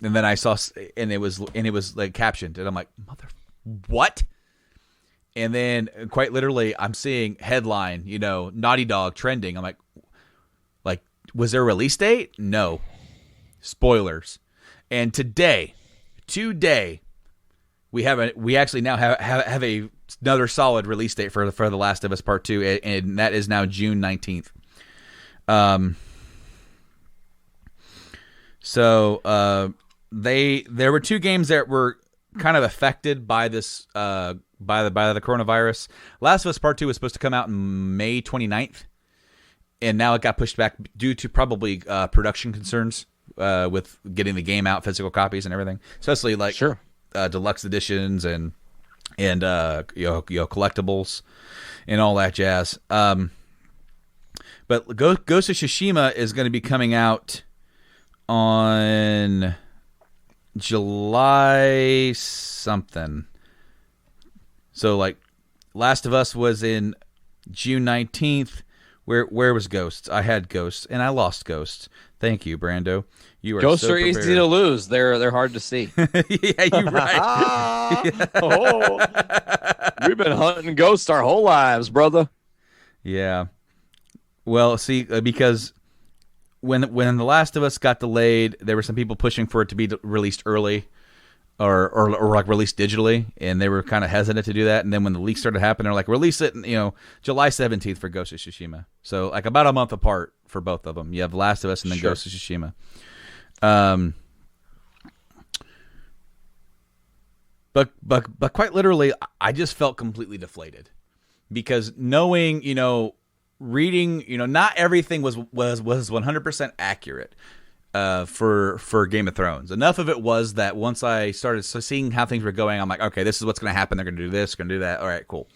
And then it was like captioned. And I'm like, what? And then quite literally, I'm seeing headline, Naughty Dog trending. I'm like, was there a release date? No. Spoilers. And today, we actually now have another solid release date for The Last of Us Part 2, and that is now June 19th. So there were two games that were kind of affected by this by the coronavirus. Last of Us Part 2 was supposed to come out in May 29th, and now it got pushed back due to probably production concerns with getting the game out, physical copies and everything, especially like deluxe editions and collectibles and all that jazz. But Ghost of Tsushima is going to be coming out on July something. So like Last of Us was in June 19th. Where was Ghosts? I had Ghosts and I lost Ghosts. Thank you, Brando. You are Ghosts so are prepared. easy to lose. They're hard to see. Yeah, you're right. Oh, we've been hunting ghosts our whole lives, brother. Yeah. Well, see, because when The Last of Us got delayed, there were some people pushing for it to be released early, or like released digitally, and they were kind of hesitant to do that. And then when the leaks started happening, they're like, release it, July 17th for Ghost of Tsushima. So like about a month apart for both of them. You have The Last of Us and then Ghost of Tsushima. But quite literally, I just felt completely deflated because knowing, reading, not everything was 100% accurate for Game of Thrones. Enough of it was that once I started seeing how things were going, I'm like, okay, this is what's going to happen. They're going to do this, going to do that. All right, cool.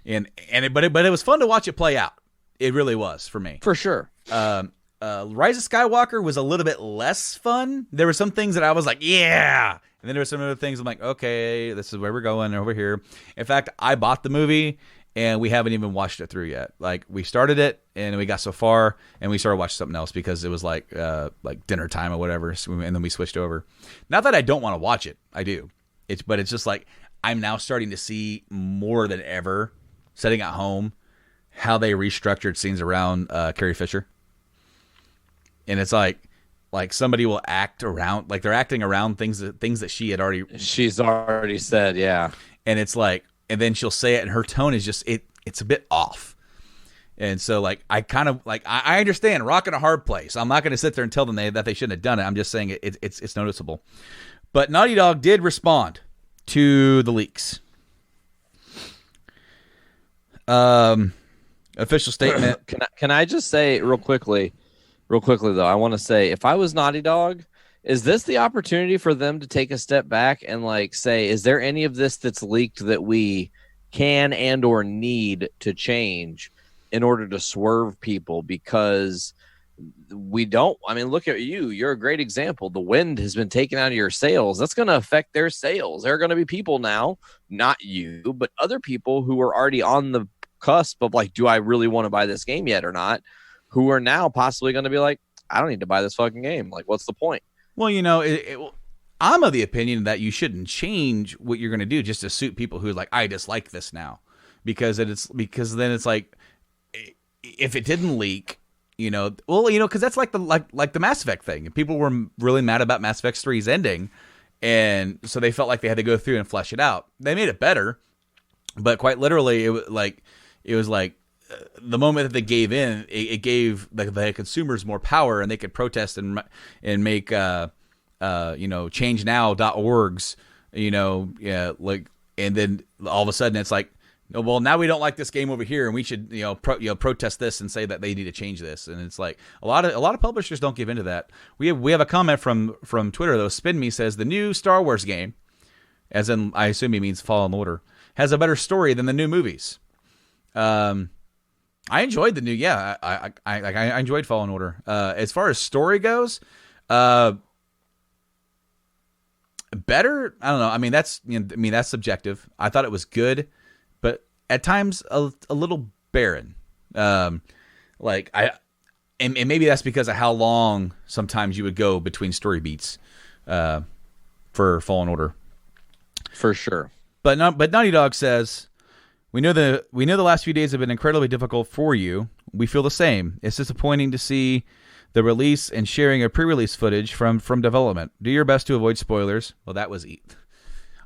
But it was fun to watch it play out. It really was for me, for sure. Rise of Skywalker was a little bit less fun. There were some things that I was like, yeah. And then there were some other things I'm like, okay, this is where we're going over here. In fact, I bought the movie and we haven't even watched it through yet. Like we started it and we got so far and we started watching something else because it was like dinner time or whatever. And then we switched over. Not that I don't want to watch it. I do. But it's just like I'm now starting to see more than ever sitting at home how they restructured scenes around Carrie Fisher. And it's like somebody will act around, like they're acting around things that she's already said, yeah. And it's like, and then she'll say it, and her tone is just it's a bit off. And so like I kind of like I understand rock in a hard place. I'm not going to sit there and tell them that they shouldn't have done it. I'm just saying it's noticeable. But Naughty Dog did respond to the leaks. Official statement. Can I just say real quickly though, I want to say, if I was Naughty Dog, is this the opportunity for them to take a step back and like say, is there any of this that's leaked that we can and or need to change in order to swerve people? Because we don't. I mean, look at you. You're a great example. The wind has been taken out of your sails. That's going to affect their sales. There are going to be people now, not you, but other people who are already on the cusp of like, do I really want to buy this game yet or not? Who are now possibly going to be like, I don't need to buy this fucking game. Like, what's the point? Well, I'm of the opinion that you shouldn't change what you're going to do just to suit people who are like, I dislike this now, because then it's like, if it didn't leak, because that's like the Mass Effect thing. People were really mad about Mass Effect 3's ending, and so they felt like they had to go through and flesh it out. They made it better, but quite literally, it was like. The moment that they gave in, it gave the consumers more power, and they could protest and make changenow.orgs, and then all of a sudden it's like, oh, well, now we don't like this game over here, and we should protest this and say that they need to change this. And it's like a lot of publishers don't give into that. We have a comment from Twitter though. Spin Me says the new Star Wars game, as in I assume he means Fallen Order, has a better story than the new movies. I enjoyed the new, I enjoyed Fallen Order. As far as story goes, better. I don't know. I mean, that's subjective. I thought it was good, but at times a little barren. And maybe that's because of how long sometimes you would go between story beats, for Fallen Order, for sure. But Naughty Dog says. We know the last few days have been incredibly difficult for you. We feel the same. It's disappointing to see the release and sharing of pre-release footage from development. Do your best to avoid spoilers. Well, that was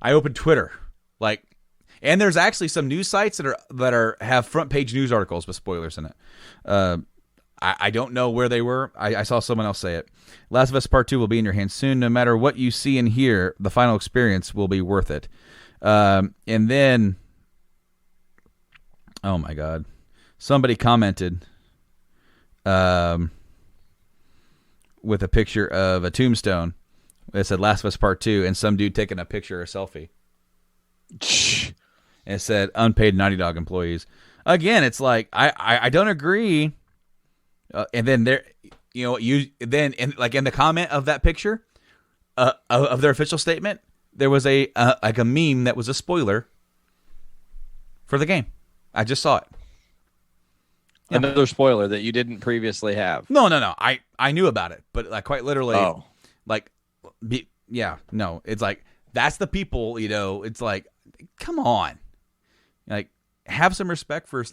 I opened Twitter, and there's actually some news sites that have front page news articles with spoilers in it. I don't know where they were. I saw someone else say it. Last of Us Part 2 will be in your hands soon. No matter what you see and hear, the final experience will be worth it. And then, oh my God, somebody commented with a picture of a tombstone. It said Last of Us Part 2, and some dude taking a picture or a selfie. And it said unpaid Naughty Dog employees. Again, it's like I don't agree. And then there, in the comment of that picture of their official statement, there was a meme that was a spoiler for the game. I just saw it. Another spoiler that you didn't previously have. No. I knew about it, but like quite literally, it's like that's the people. It's like, come on, like have some respect for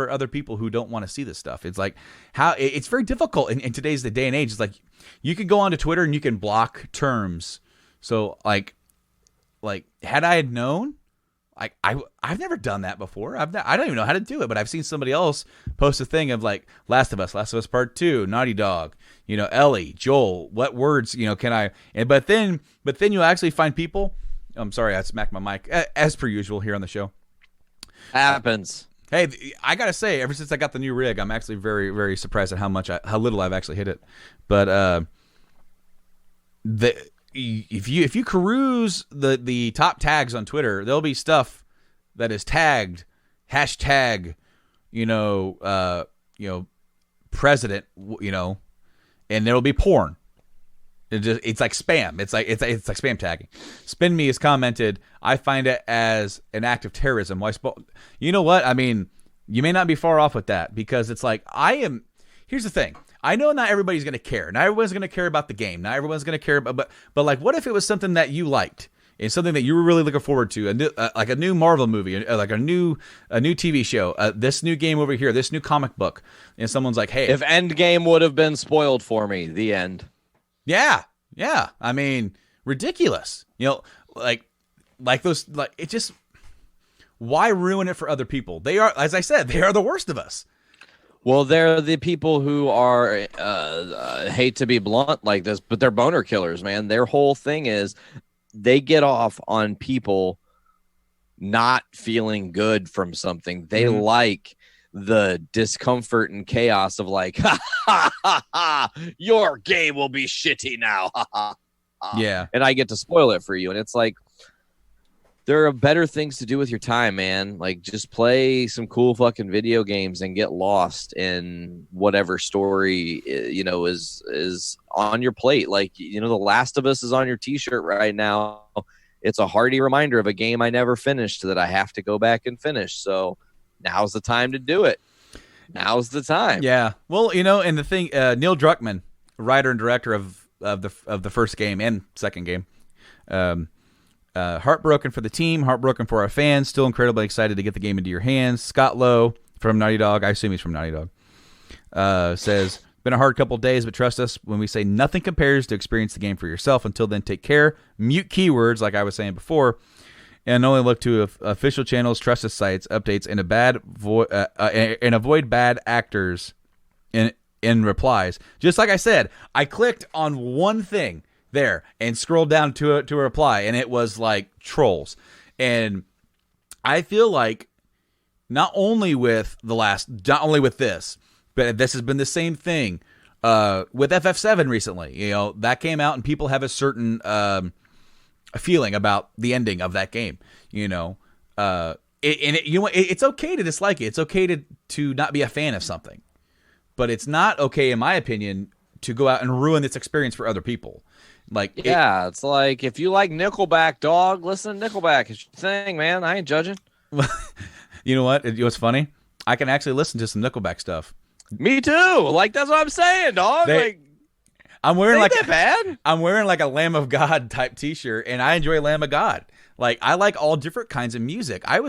other people who don't want to see this stuff. It's like how it's very difficult in today's day and age. It's like you can go onto Twitter and you can block terms. So like had I had known, I've never done that before. I don't even know how to do it, but I've seen somebody else post a thing of like Last of Us Part 2, Naughty Dog, Ellie, Joel, what words, can I, but then you'll actually find people. I'm sorry, I smacked my mic as per usual here on the show. Happens. Hey, I gotta say, ever since I got the new rig, I'm actually very, very surprised at how little I've actually hit it. But if you peruse the top tags on Twitter, there'll be stuff that is tagged hashtag, president, and there'll be porn. It's like spam. It's like spam tagging. Spin Me has commented, I find it as an act of terrorism. You know what? I mean, you may not be far off with that, because it's like here's the thing. I know not everybody's going to care. Not everyone's going to care about the game. Not everyone's going to care about, but like, what if it was something that you liked? It's something that you were really looking forward to, like a new Marvel movie, like a new TV show, this new game over here, this new comic book, and someone's like, "Hey, if Endgame would have been spoiled for me, the end." Yeah. I mean, ridiculous. Like those, like it just. Why ruin it for other people? They are, as I said, they are the worst of us. Well, they're the people who are hate to be blunt like this, but they're boner killers, man. Their whole thing is they get off on people not feeling good from something. They like the discomfort and chaos of like, your game will be shitty now. Yeah. And I get to spoil it for you. And it's like, there are better things to do with your time, man. Like, just play some cool fucking video games and get lost in whatever story, is on your plate. Like, The Last of Us is on your t-shirt right now. It's a hearty reminder of a game I never finished that I have to go back and finish. So now's the time to do it. Now's the time. Yeah. Well, and the thing, Neil Druckmann, writer and director of the first game and second game, heartbroken for the team, heartbroken for our fans, still incredibly excited to get the game into your hands. Scott Lowe from Naughty Dog, I assume he's from Naughty Dog, says, been a hard couple of days, but trust us when we say nothing compares to experience the game for yourself. Until then, take care, mute keywords like I was saying before, and only look to official channels, trusted sites, updates, and avoid bad actors in replies. Just like I said, I clicked on one thing there and scrolled down to a reply, and it was like trolls. And I feel like not only with this, but this has been the same thing with FF7 recently. That came out and people have a certain feeling about the ending of that game. It's okay to dislike it. It's okay to not be a fan of something, but it's not okay, in my opinion, to go out and ruin this experience for other people. It's like, if you like Nickelback, dog, listen to Nickelback. It's your thing, man. I ain't judging. You know what? What's funny? I can actually listen to some Nickelback stuff. Me too. Like, that's what I'm saying, dog. I'm wearing I'm wearing like a Lamb of God type T-shirt, and I enjoy Lamb of God. Like, I like all different kinds of music. I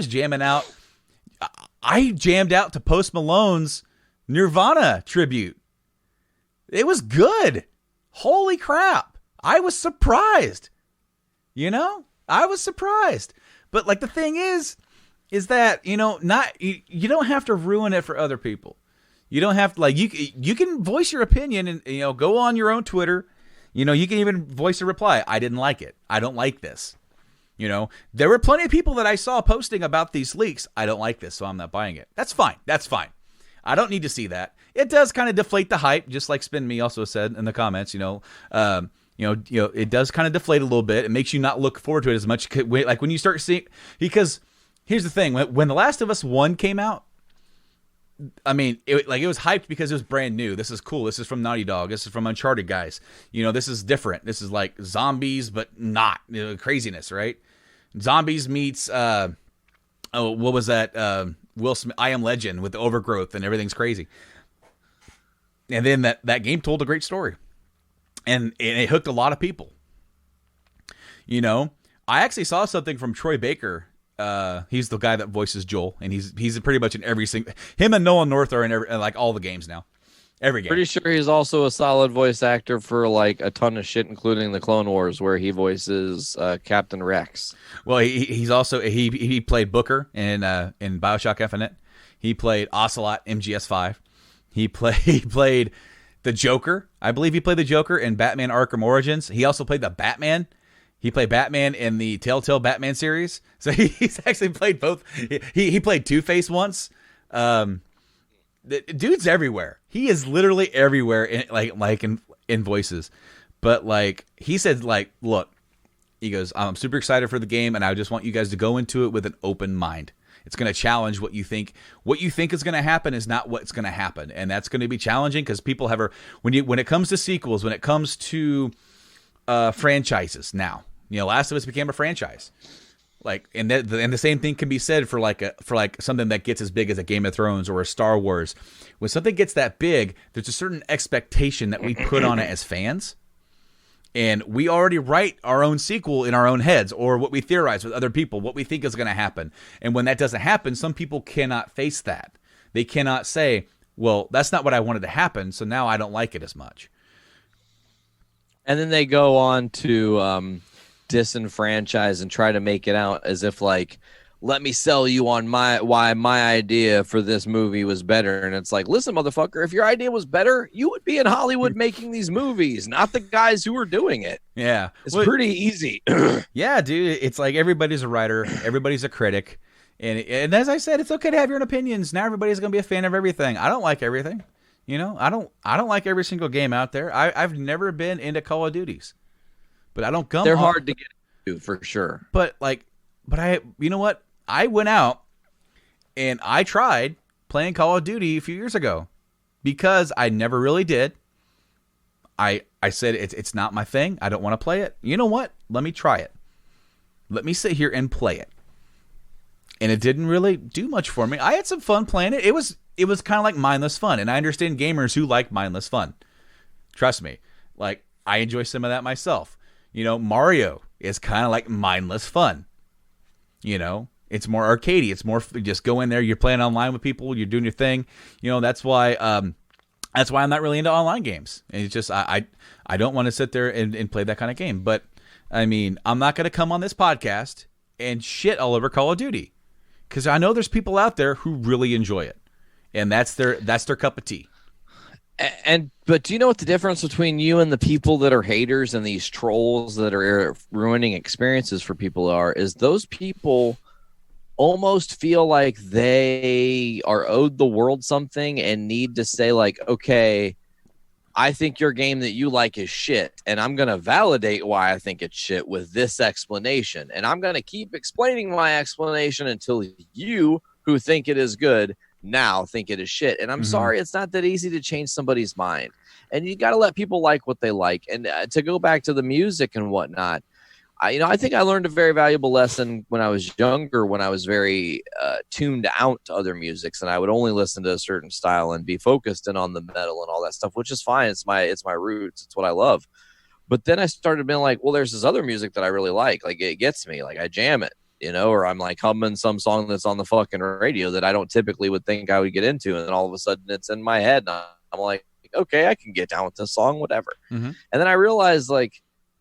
jammed out to Post Malone's Nirvana tribute. It was good. Holy crap. I was surprised. I was surprised. But like, the thing is that, you don't have to ruin it for other people. You don't have to, like, you can voice your opinion and, you know, go on your own Twitter. You know, you can even voice a reply. I didn't like it. I don't like this. You know, there were plenty of people that I saw posting about these leaks. I don't like this, so I'm not buying it. That's fine. That's fine. I don't need to see that. It does kind of deflate the hype, just like Spin Me also said in the comments. You know, it does kind of deflate a little bit. It makes you not look forward to it as much. Like when you start seeing, because here's the thing: when The Last of Us 1 came out, I mean, it was hyped because it was brand new. This is cool. This is from Naughty Dog. This is from Uncharted guys. You know, this is different. This is like zombies, but not, you know, craziness, right? Zombies meets what was that? Will Smith, I Am Legend with the overgrowth and everything's crazy. And then that game told a great story, and it hooked a lot of people. You know, I actually saw something from Troy Baker. He's the guy that voices Joel, and he's pretty much in every single. Him and Nolan North are in like all the games now, every game. Pretty sure he's also a solid voice actor for like a ton of shit, including the Clone Wars, where he voices Captain Rex. Well, he's also he played Booker in BioShock Infinite. He played Ocelot MGS5. He played the Joker. I believe he played the Joker in Batman Arkham Origins. He also played the Batman. He played Batman in the Telltale Batman series. So he's actually played both. He played Two-Face once. The dude's everywhere. He is literally everywhere in voices. But like he said, like, look, he goes, I'm super excited for the game, and I just want you guys to go into it with an open mind. It's going to challenge what you think. What you think is going to happen is not what's going to happen, and that's going to be challenging because people have when it comes to sequels, when it comes to franchises now. You know, Last of Us became a franchise. Like, and the same thing can be said for something that gets as big as a Game of Thrones or a Star Wars. When something gets that big, there's a certain expectation that we put on it as fans. And we already write our own sequel in our own heads, or what we theorize with other people, what we think is going to happen. And when that doesn't happen, some people cannot face that. They cannot say, well, that's not what I wanted to happen, so now I don't like it as much. And then they go on to disenfranchise and try to make it out as if like, let me sell you on why my idea for this movie was better. And it's like, listen, motherfucker, if your idea was better, you would be in Hollywood making these movies, not the guys who are doing it. Yeah. It's pretty easy. Yeah, dude. It's like everybody's a writer. Everybody's a critic. And as I said, it's okay to have your own opinions. Now everybody's going to be a fan of everything. I don't like everything. You know, I don't like every single game out there. I've never been into Call of Duties. But I don't come. They're hard to get into for sure. But you know what? I went out and I tried playing Call of Duty a few years ago because I never really did. I said it's not my thing. I don't want to play it. You know what? Let me try it. Let me sit here and play it. And it didn't really do much for me. I had some fun playing it. It was kind of like mindless fun, and I understand gamers who like mindless fun. Trust me. Like, I enjoy some of that myself. You know, Mario is kind of like mindless fun. You know, it's more arcadey. It's more just go in there. You're playing online with people. You're doing your thing. You know, that's why I'm not really into online games. And it's just I don't want to sit there and play that kind of game. But I mean, I'm not going to come on this podcast and shit all over Call of Duty because I know there's people out there who really enjoy it, and that's their cup of tea. But do you know what the difference between you and the people that are haters and these trolls that are ruining experiences for people is those people almost feel like they are owed the world something and need to say like, okay, I think your game that you like is shit, and I'm going to validate why I think it's shit with this explanation. And I'm going to keep explaining my explanation until you, who think it is good, now think it is shit. And I'm sorry, it's not that easy to change somebody's mind. And you got to let people like what they like. And to go back to the music and whatnot, I think I learned a very valuable lesson when I was younger, when I was very tuned out to other musics, and I would only listen to a certain style and be focused in on the metal and all that stuff, which is fine. It's my roots. It's what I love. But then I started being like, well, there's this other music that I really like. Like, it gets me. Like, I jam it, you know, or I'm like humming some song that's on the fucking radio that I don't typically would think I would get into. And then all of a sudden it's in my head. And I'm like, okay, I can get down with this song, whatever. And then I realized, like,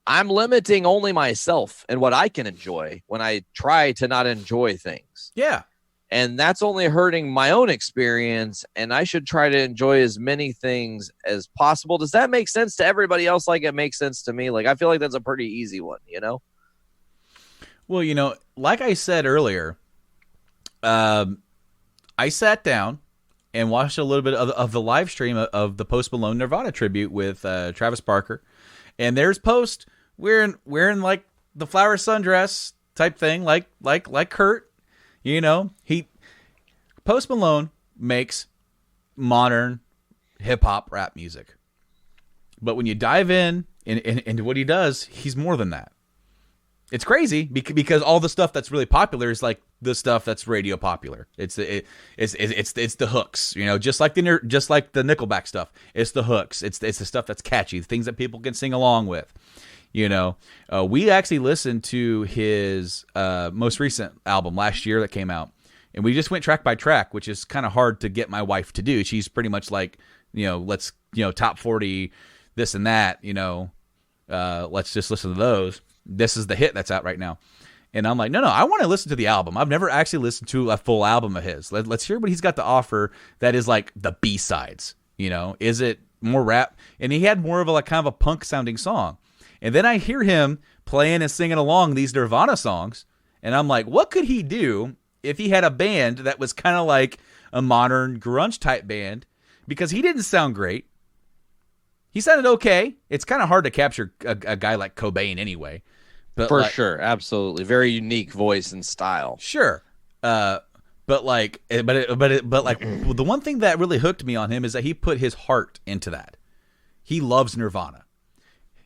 I'm limiting only myself and what I can enjoy when I try to not enjoy things. Yeah. And that's only hurting my own experience, and I should try to enjoy as many things as possible. Does that make sense to everybody else like it makes sense to me? Like, I feel like that's a pretty easy one, you know? Well, like I said earlier, I sat down and watched a little bit of the live stream of the Post Malone Nirvana tribute with Travis Barker. And there's Post wearing like the flower sundress type thing, like Kurt. Post Malone makes modern hip hop rap music, but when you dive into what he does, he's more than that. It's crazy because all the stuff that's really popular is like the stuff that's radio popular. It's the hooks, just like the Nickelback stuff. It's the hooks. It's the stuff that's catchy, the things that people can sing along with. We actually listened to his most recent album last year that came out, and we just went track by track, which is kind of hard to get my wife to do. She's pretty much like, let's, top 40, this and that, let's just listen to those. This is the hit that's out right now. And I'm like, no, I want to listen to the album. I've never actually listened to a full album of his. Let's hear what he's got to offer that is like the B-sides, Is it more rap? And he had more of a kind of a punk sounding song. And then I hear him playing and singing along these Nirvana songs, and I'm like, what could he do if he had a band that was kind of like a modern grunge type band? Because he didn't sound great. He sounded okay. It's kind of hard to capture a guy like Cobain anyway. But for sure, absolutely, very unique voice and style. Sure, but the one thing that really hooked me on him is that he put his heart into that. He loves Nirvana.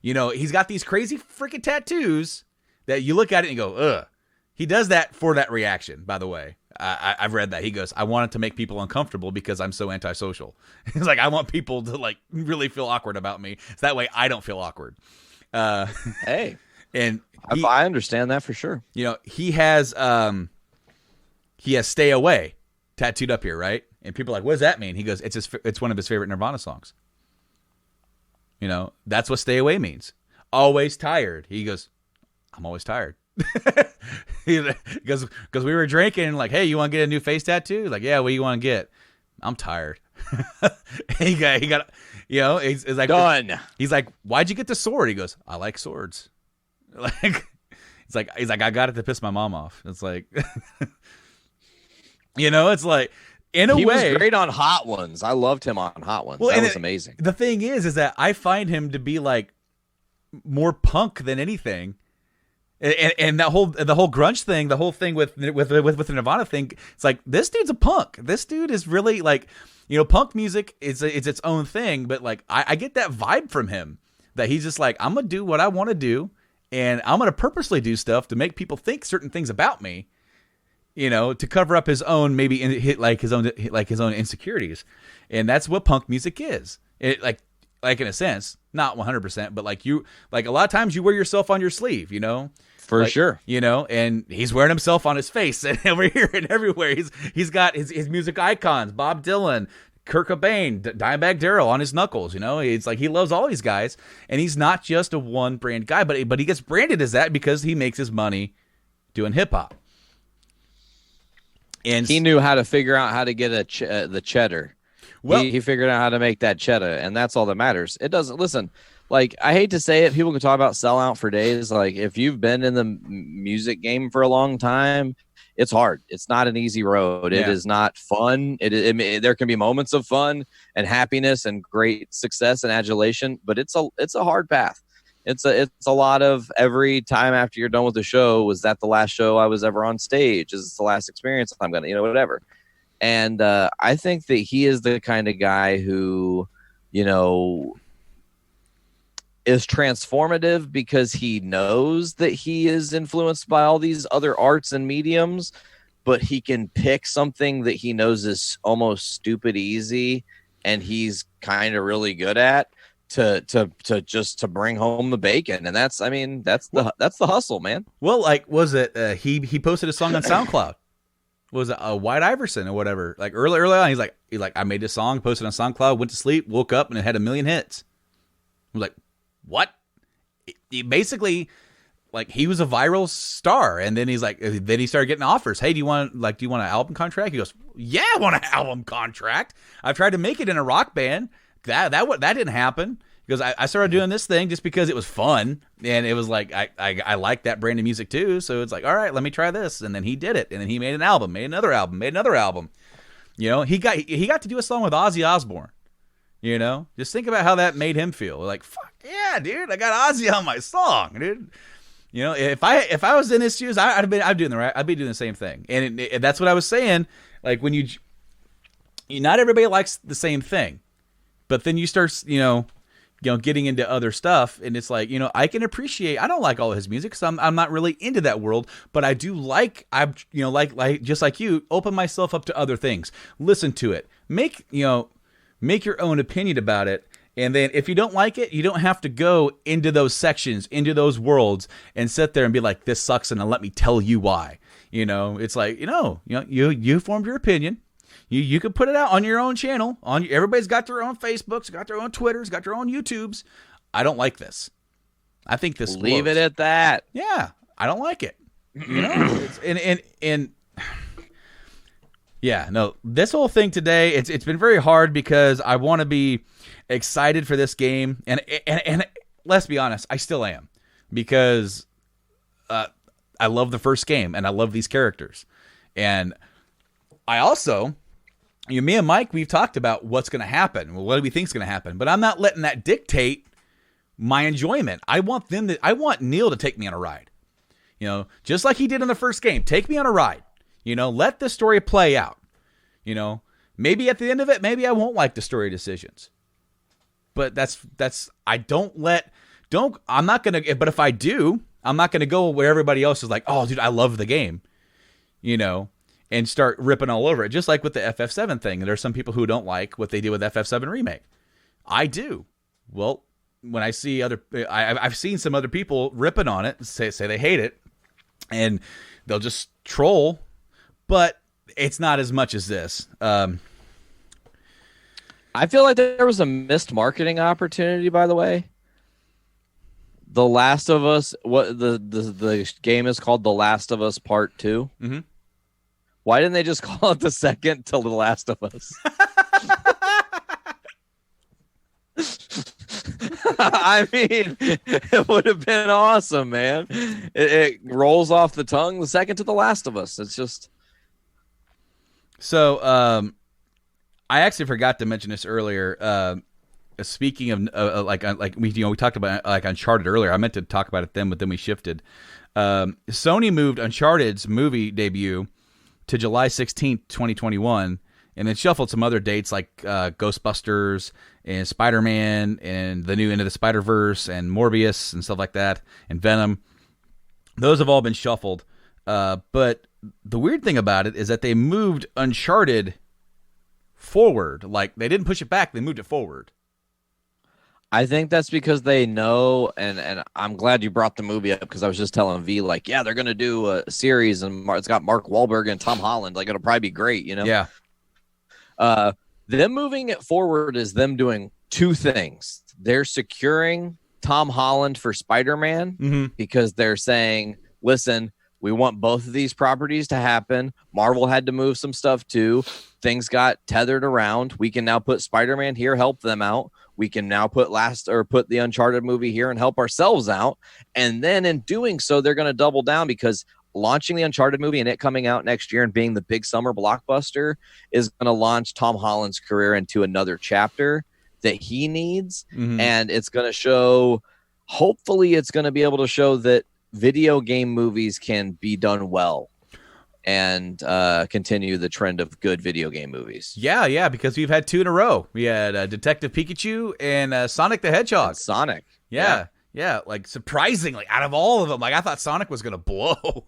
He's got these crazy freaking tattoos that you look at it and you go, ugh. He does that for that reaction, by the way. I've read that. He goes, I wanted to make people uncomfortable because I'm so antisocial. He's like, I want people to like really feel awkward about me. So that way I don't feel awkward. Hey. And I understand that for sure. He has Stay Away tattooed up here, right? And people are like, what does that mean? He goes, it's one of his favorite Nirvana songs. That's what Stay Away means. Always tired. He goes, I'm always tired. Because we were drinking and like, hey, you want to get a new face tattoo? Like, yeah, what do you want to get? I'm tired. he got he's like, done. He's like, why'd you get the sword? He goes, I like swords. Like, he's like, I got it to piss my mom off. It's like, it's like, in a way, he was great on Hot Ones. I loved him on Hot Ones. That was amazing. The thing is that I find him to be like more punk than anything. And the whole grunge thing, the whole thing with the Nirvana thing, it's like, this dude's a punk. This dude is really like, punk music is its own thing, but like I get that vibe from him that he's just like, I'm gonna do what I want to do, and I'm gonna purposely do stuff to make people think certain things about me, to cover up his own his own insecurities, and that's what punk music is. It like in a sense, not 100%, but like a lot of times you wear yourself on your sleeve, For sure. And he's wearing himself on his face and over here and everywhere. He's got his music icons, Bob Dylan, Kurt Cobain, Dimebag Darrell on his knuckles. It's like he loves all these guys, and he's not just a one brand guy, but he gets branded as that because he makes his money doing hip hop. And he knew how to figure out how to get the cheddar. Well, he figured out how to make that cheddar, and that's all that matters. It doesn't listen. Like, I hate to say it, people can talk about sellout for days. Like, if you've been in the music game for a long time, it's hard. It's not an easy road. Yeah. It is not fun. There can be moments of fun and happiness and great success and adulation, but it's a hard path. It's a lot of every time after you're done with the show, was that the last show I was ever on stage? Is this the last experience I'm going to, whatever. And I think that he is the kind of guy who, is transformative because he knows that he is influenced by all these other arts and mediums, but he can pick something that he knows is almost stupid easy and he's kind of really good at to bring home the bacon. And that's the hustle, man. Well, like, was it he posted a song on SoundCloud? Was it White Iverson or whatever? Like early on, he's like, I made this song, posted on SoundCloud, went to sleep, woke up, and it had 1 million hits. I was like, what? It basically, like he was a viral star, and then he's like, then he started getting offers. Hey, do you want an album contract? He goes, yeah, I want an album contract. I've tried to make it in a rock band. That didn't happen. He goes, I started doing this thing just because it was fun, and it was like I like that brand of music too. So it's like, all right, let me try this, and then he did it, and then he made an album, made another album. You know, he got to do a song with Ozzy Osbourne. You know, just think about how that made him feel. Like, fuck yeah, dude, I got Ozzy on my song, dude. You know, if I was in his shoes, I'd be doing the same thing. And that's what I was saying. Like when not everybody likes the same thing, but then you start, getting into other stuff, and it's like, I can appreciate. I don't like all of his music because I'm not really into that world, but I do like. Like just like you, open myself up to other things, listen to it, make your own opinion about it. And then if you don't like it, you don't have to go into those sections, into those worlds, and sit there and be like, this sucks, and then let me tell you why. It's like, you formed your opinion. You could put it out on your own channel. Everybody's got their own Facebooks, got their own Twitters, got their own YouTubes. I don't like this. I think this leave it at that. Yeah, I don't like it. And yeah, no, this whole thing today, it's been very hard because I want to be excited for this game, and let's be honest, I still am, because I love the first game and I love these characters, and I also, me and Mike, we've talked about what's going to happen, what do we think is going to happen, but I'm not letting that dictate my enjoyment. I want Neil to take me on a ride, just like he did in the first game. Take me on a ride. Let the story play out. Maybe at the end of it, maybe I won't like the story decisions. But I'm not going to, but if I do, I'm not going to go where everybody else is like, oh, dude, I love the game, and start ripping all over it. Just like with the FF7 thing. There are some people who don't like what they did with FF7 Remake. I do. Well, when I see I've seen some other people ripping on it, say they hate it, and they'll just troll. But it's not as much as this. I feel like there was a missed marketing opportunity, by the way. The Last of Us, what the game is called, The Last of Us Part 2. Mm-hmm. Why didn't they just call it the second to The Last of Us? I mean, it would have been awesome, man. It rolls off the tongue, the second to The Last of Us. It's just... So, I actually forgot to mention this earlier. Speaking of we talked about like Uncharted earlier. I meant to talk about it then, but then we shifted. Sony moved Uncharted's movie debut to July 16th, 2021, and then shuffled some other dates like Ghostbusters and Spider-Man and the new Into the Spider-Verse and Morbius and stuff like that, and Venom. Those have all been shuffled, but the weird thing about it is that they moved Uncharted forward. Like, they didn't push it back, they moved it forward. I think that's because they know, and I'm glad you brought the movie up, because I was just telling V, like, yeah, they're going to do a series, and it's got Mark Wahlberg and Tom Holland. Like, it'll probably be great, Yeah. Them moving it forward is them doing two things. They're securing Tom Holland for Spider-Man, because they're saying, listen, we want both of these properties to happen. Marvel had to move some stuff too. Things got tethered around. We can now put Spider-Man here, help them out. We can now put the Uncharted movie here and help ourselves out. And then in doing so, they're going to double down, because launching the Uncharted movie and it coming out next year and being the big summer blockbuster is going to launch Tom Holland's career into another chapter that he needs. And it's going to show, hopefully it's going to be able to show that video game movies can be done well and continue the trend of good video game movies. Yeah, because we've had two in a row. We had Detective Pikachu and Sonic the Hedgehog. And Sonic. Yeah, like surprisingly, out of all of them, like I thought Sonic was going to blow,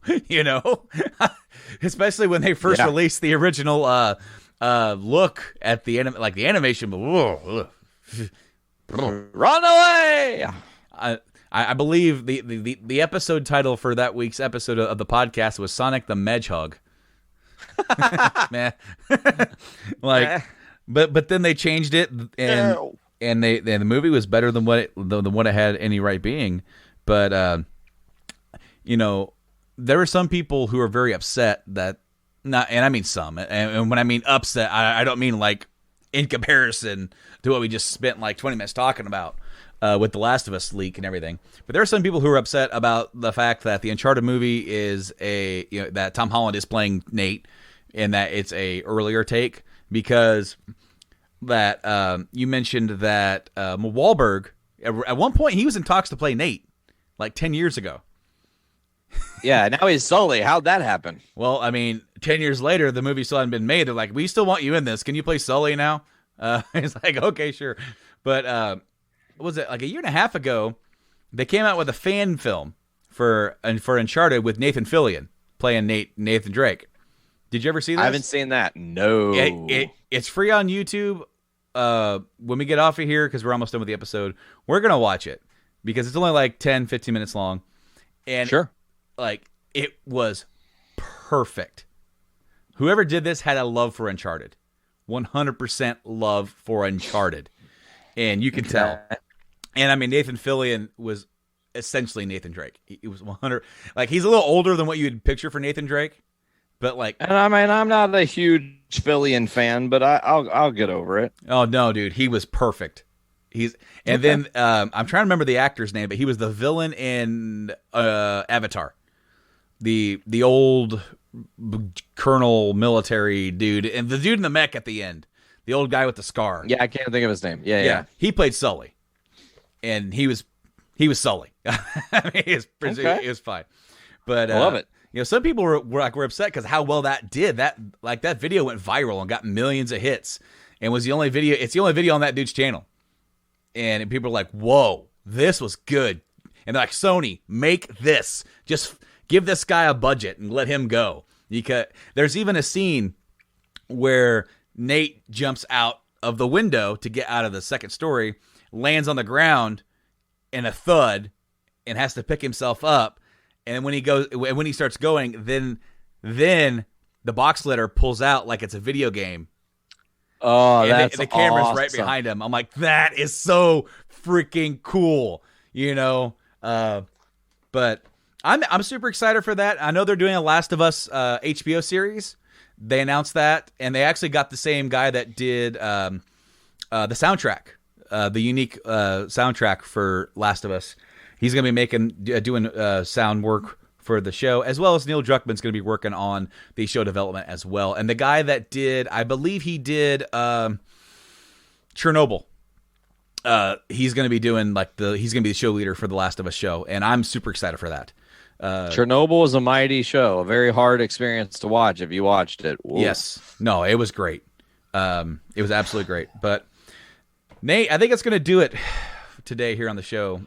especially when they first released the original look at the animation. Run away! I believe the episode title for that week's episode of the podcast was Sonic the Hedgehog. But then they changed it, and the movie was better than what it had any right being. But there are some people who are very upset that not, and I mean some, and when I mean upset, I don't mean like in comparison to what we just spent like 20 minutes talking about with the Last of Us leak and everything. But there are some people who are upset about the fact that the Uncharted movie is that Tom Holland is playing Nate, and that it's a earlier take because that you mentioned that Wahlberg at one point he was in talks to play Nate like 10 years ago. Yeah, now he's Sully. How'd that happen? Well, I mean, 10 years later, the movie still hadn't been made. They're like, we still want you in this. Can you play Sully now? It's like, okay, sure. But what was it, like a year and a half ago, they came out with a fan film for Uncharted with Nathan Fillion playing Nathan Drake. Did you ever see this? I haven't seen that. No. It's free on YouTube. When we get off of here, because we're almost done with the episode, we're going to watch it because it's only like 10, 15 minutes long. And sure. Like, it was perfect. Whoever did this had a love for Uncharted. 100% love for Uncharted. And you can tell. And, I mean, Nathan Fillion was essentially Nathan Drake. He was 100. Like, he's a little older than what you'd picture for Nathan Drake. But, like... And, I mean, I'm not a huge Fillion fan, but I'll get over it. Oh, no, dude. He was perfect. Then I'm trying to remember the actor's name, but he was the villain in Avatar. The old colonel military dude, and the dude in the mech at the end, the old guy with the scar. Yeah, I can't think of his name. Yeah. He played Sully, and he was Sully. I mean, it was fine. But I love it. Some people were upset because how well that did. That video went viral and got millions of hits, and was the only video. It's the only video on that dude's channel, and people are like, "Whoa, this was good." And they're like, "Sony, make this. Just give this guy a budget and let him go." Because there's even a scene where Nate jumps out of the window to get out of the second story, lands on the ground in a thud, and has to pick himself up. And when he starts going, then the box litter pulls out like it's a video game. Oh, and that's the camera's awesome. right behind him. I'm like, that is so freaking cool, But I'm super excited for that. I know they're doing a Last of Us HBO series. They announced that, and they actually got the same guy that did the soundtrack, the unique soundtrack for Last of Us. He's going to be doing sound work for the show, as well as Neil Druckmann's going to be working on the show development as well. And the guy that did, I believe he did Chernobyl. He's going to be doing he's going to be the show leader for the Last of Us show, and I'm super excited for that. Chernobyl was a mighty show, a very hard experience to watch if you watched it. Whoa. Yes. No, it was great. It was absolutely great. But Nate, I think that's going to do it today here on the show.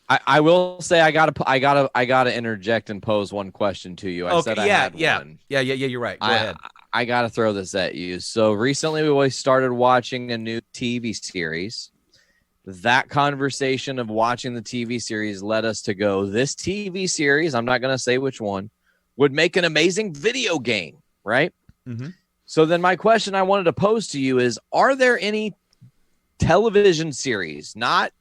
I will say I gotta interject and pose one question to you. I said I had one. Yeah. You're right. Go ahead. I gotta throw this at you. So recently we started watching a new TV series. That conversation of watching the TV series led us to go, this TV series, I'm not gonna say which one, would make an amazing video game, right? Mm-hmm. So then my question I wanted to pose to you is, are there any television series, not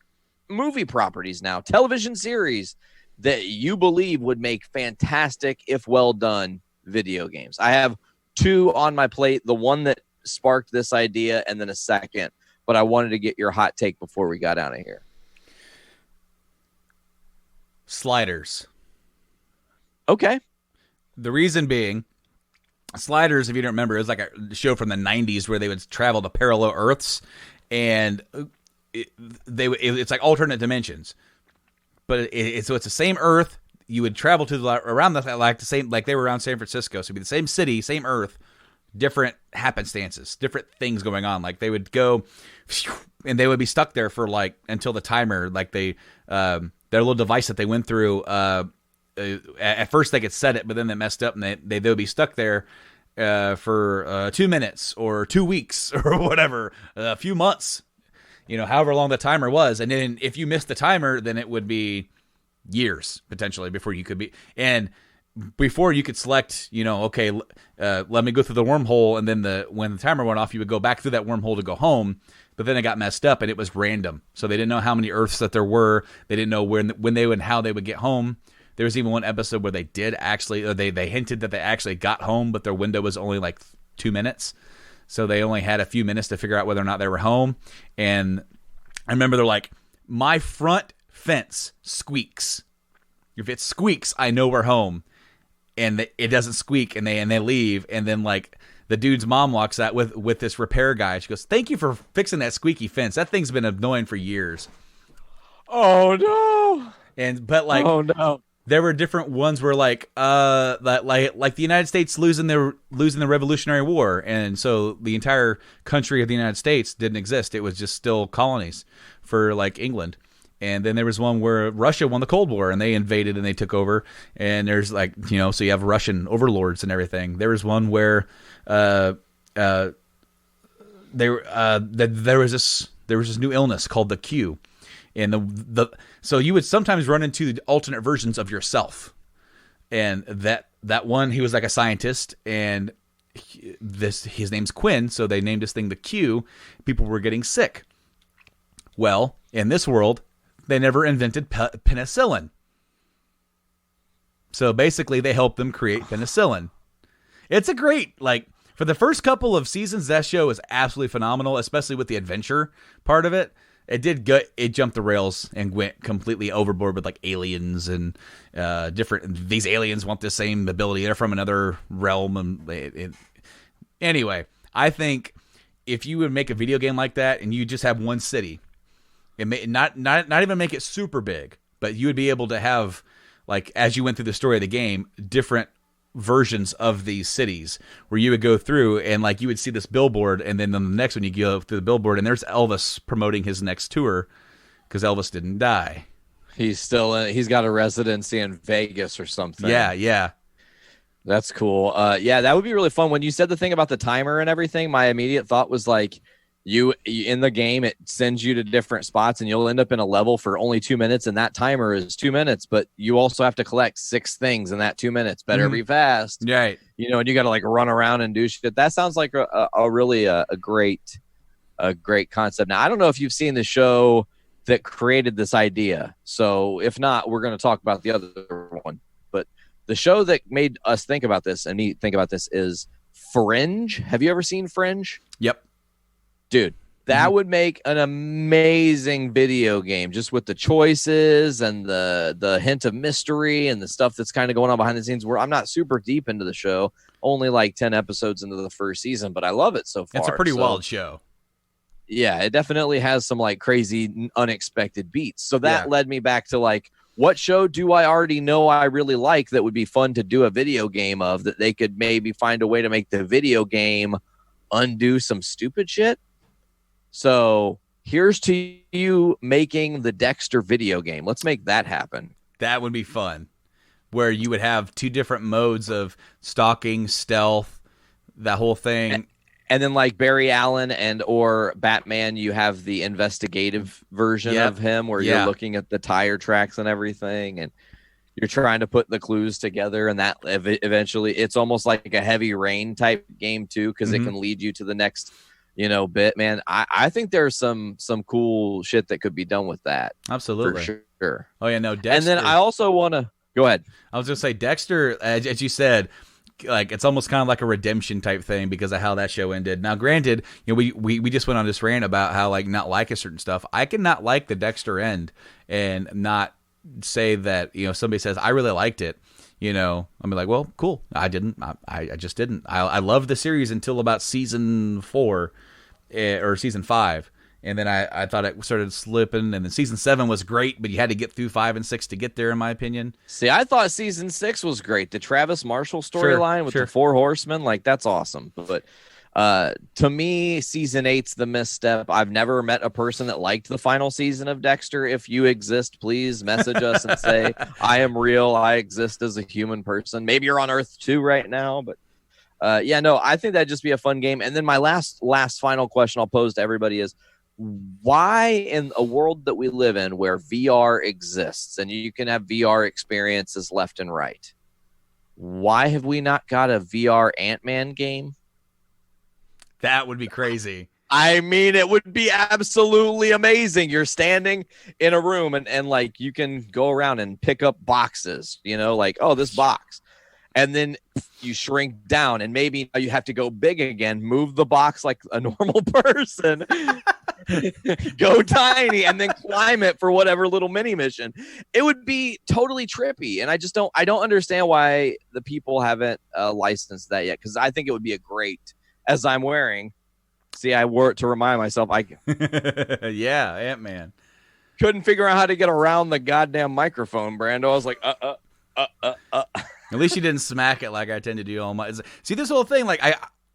movie properties now, television series that you believe would make fantastic, if well done, video games? I have two on my plate, the one that sparked this idea and then a second, but I wanted to get your hot take before we got out of here. Sliders. Okay. The reason being, Sliders, if you don't remember, it was like a show from the 90s where they would travel to parallel Earths, and it's like alternate dimensions, but so it's the same Earth. You would travel to around the same, like they were around San Francisco, so it'd be the same city, same Earth, different happenstances, different things going on. Like they would go, and they would be stuck there for until the timer. Like their little device that they went through. At first they could set it, but then they messed up, and they would be stuck there for 2 minutes or 2 weeks or whatever, a few months. However long the timer was. And then if you missed the timer, then it would be years potentially before you could be. And before you could select, okay, let me go through the wormhole. And then when the timer went off, you would go back through that wormhole to go home. But then it got messed up and it was random. So they didn't know how many Earths that there were. They didn't know when they would, how they would get home. There was even one episode where they did actually, or they hinted that they actually got home, but their window was only like 2 minutes. So they only had a few minutes to figure out whether or not they were home. And I remember they're like, my front fence squeaks. If it squeaks, I know we're home. And it doesn't squeak, and they leave. And then like the dude's mom walks out with this repair guy. She goes, "Thank you for fixing that squeaky fence. That thing's been annoying for years." Oh no! But like, oh no, there were different ones where like the United States losing the Revolutionary War, and so the entire country of the United States didn't exist. It was just still colonies for like England. And then there was one where Russia won the Cold War and they invaded and they took over. And there's like, so you have Russian overlords and everything. There was one where there was this new illness called the Q. And so you would sometimes run into the alternate versions of yourself. And that one, he was like a scientist, and his name's Quinn, so they named this thing the Q. People were getting sick. Well, in this world, they never invented penicillin. So basically, they helped them create penicillin. It's a great, like, for the first couple of seasons, that show is absolutely phenomenal, especially with the adventure part of it. It jumped the rails and went completely overboard with like aliens and different. These aliens want the same ability. They're from another realm. And anyway, I think if you would make a video game like that and you just have one city, it may not even make it super big, but you would be able to have, like, as you went through the story of the game, different versions of these cities where you would go through and like you would see this billboard, and then on the next one you go through the billboard and there's Elvis promoting his next tour because Elvis didn't die. He's got a residency in Vegas or something. Yeah. That's cool. Yeah, that would be really fun. When you said the thing about the timer and everything, my immediate thought was like, you in the game, it sends you to different spots and you'll end up in a level for only 2 minutes, and that timer is 2 minutes, but you also have to collect 6 things in that 2 minutes. Better be fast. Right. And you got to like run around and do shit. That sounds like a really great concept. Now, I don't know if you've seen the show that created this idea. So if not, we're going to talk about the other one. But the show that made us think about this and me think about this is Fringe. Have you ever seen Fringe? Yep. Dude, that would make an amazing video game, just with the choices and the hint of mystery and the stuff that's kind of going on behind the scenes. Where I'm not super deep into the show, only like 10 episodes into the first season, but I love it so far. It's a pretty wild show. Yeah, it definitely has some like crazy, unexpected beats. So that led me back to like, what show do I already know I really like that would be fun to do a video game of, that they could maybe find a way to make the video game undo some stupid shit? So here's to you making the Dexter video game. Let's make that happen. That would be fun. Where you would have 2 different modes of stalking, stealth, that whole thing. And then like Barry Allen and or Batman, you have the investigative version of him where you're looking at the tire tracks and everything, and you're trying to put the clues together, and that eventually it's almost like a Heavy Rain type game too, because it can lead you to the next bit. Man, I think there's some cool shit that could be done with that. Absolutely. For sure. Oh yeah, no, Dexter. And then I also want to go ahead. I was going to say Dexter, as you said, like it's almost kind of like a redemption type thing because of how that show ended. Now, granted, we just went on this rant about how like not like a certain stuff. I can not like the Dexter end and not say that somebody says I really liked it. I'm like, well, cool. I didn't. I just didn't. I loved the series until about season 4 or season 5. And then I thought it started slipping. And then season 7 was great, but you had to get through 5 and 6 to get there, in my opinion. See, I thought season 6 was great. The Travis Marshall storyline with the 4 horsemen, like that's awesome. But to me, season 8's the misstep. I've never met a person that liked the final season of Dexter. If you exist, please message us and say, I am real. I exist as a human person. Maybe you're on Earth too right now. But I think that'd just be a fun game. And then my last final question I'll pose to everybody is, why in a world that we live in where VR exists and you can have VR experiences left and right, why have we not got a VR Ant-Man game? That would be crazy. I mean, it would be absolutely amazing. You're standing in a room and like you can go around and pick up boxes, like, oh, this box. And then you shrink down and maybe you have to go big again, move the box like a normal person, go tiny, and then climb it for whatever little mini mission. It would be totally trippy. And I don't understand why the people haven't licensed that yet. Cause I think it would be a great, as I'm wearing. See, I wore it to remind myself. Yeah, Ant-Man. Couldn't figure out how to get around the goddamn microphone, Brando. I was like, At least you didn't smack it like I tend to do all my. See, this whole thing, like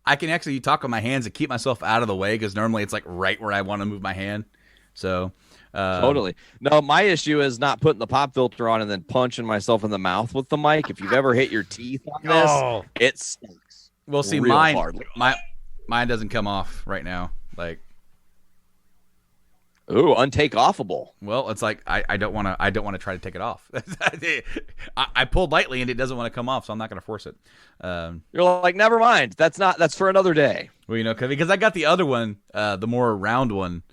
I can actually talk with my hands and keep myself out of the way because normally it's like right where I want to move my hand. So totally. No, my issue is not putting the pop filter on and then punching myself in the mouth with the mic. If you've ever hit your teeth on this, it stinks. Well, see, mine doesn't come off right now. Like, ooh, untake-offable. Well, it's like I don't want to try to take it off. I pulled lightly and it doesn't want to come off, so I'm not going to force it. You're like, never mind. That's for another day. Well, because I got the other one, the more round one,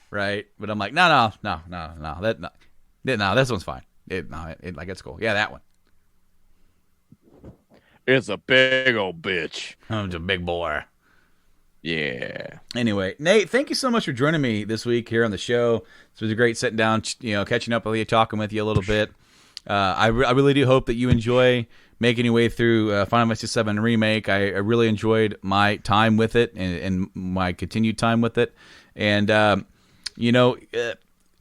right? But I'm like, no, this one's fine. It's cool. Yeah, that one. It's a big old bitch. I'm just a big boy. Yeah. Anyway, Nate, thank you so much for joining me this week here on the show. This was a great sitting down, catching up with you, talking with you a little bit. I really do hope that you enjoy making your way through Final Fantasy VII Remake. I really enjoyed my time with it and my continued time with it. And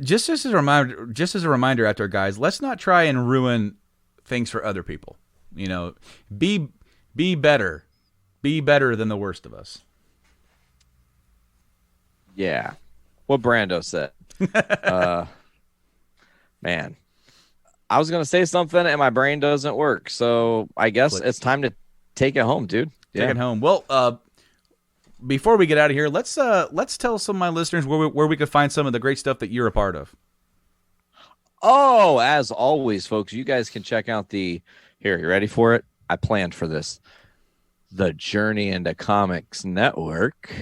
just as a reminder out there, guys, let's not try and ruin things for other people. Be better. Be better than the worst of us. Yeah. What Brando said. Man. I was going to say something and my brain doesn't work. So I guess it's time to take it home, dude. Take it home. Well, before we get out of here, let's tell some of my listeners where we can find some of the great stuff that you're a part of. Oh, as always, folks, you guys can check out here, you ready for it? I planned for this. The Journey into Comics Network.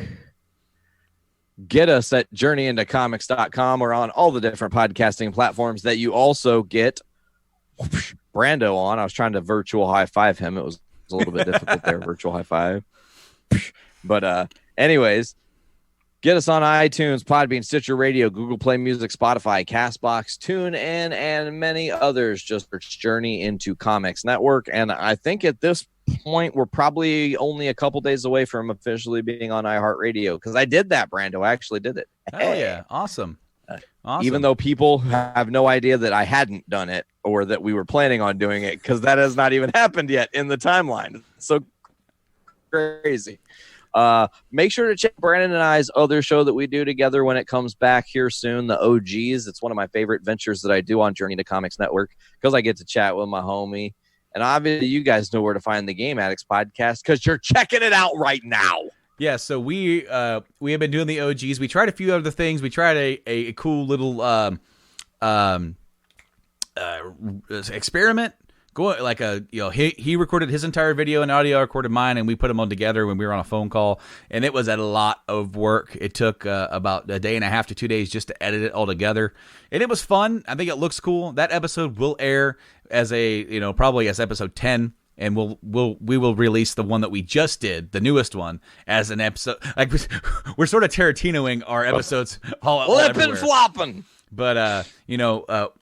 Get us at journeyintocomics.com or on all the different podcasting platforms that you also get Brando on. I was trying to virtual high five him. It was a little bit difficult there, virtual high five. But anyways, get us on iTunes, Podbean, Stitcher Radio, Google Play Music, Spotify, CastBox, TuneIn, and many others. Just search Journey into Comics Network. And I think at this point we're probably only a couple days away from officially being on iHeartRadio because I did that, Brando. I actually did it. Oh yeah, awesome. Even though people have no idea that I hadn't done it or that we were planning on doing it because that has not even happened yet in the timeline. It's so crazy. Make sure to check Brandon and I's other show that we do together when it comes back here soon, the OGs. It's one of my favorite ventures that I do on Journey to Comics Network because I get to chat with my homie. And obviously, you guys know where to find the Game Addicts podcast because you're checking it out right now. Yeah, so we have been doing the OGs. We tried a few other things. We tried a cool little experiment. He recorded his entire video and audio, I recorded mine, and we put them all together when we were on a phone call. And it was a lot of work. It took about a day and a half to 2 days just to edit it all together. And it was fun. I think it looks cool. That episode will air as probably as episode 10. And we will release the one that we just did, the newest one, as an episode. Like we're sort of Tarantinoing our episodes all flipping flopping. But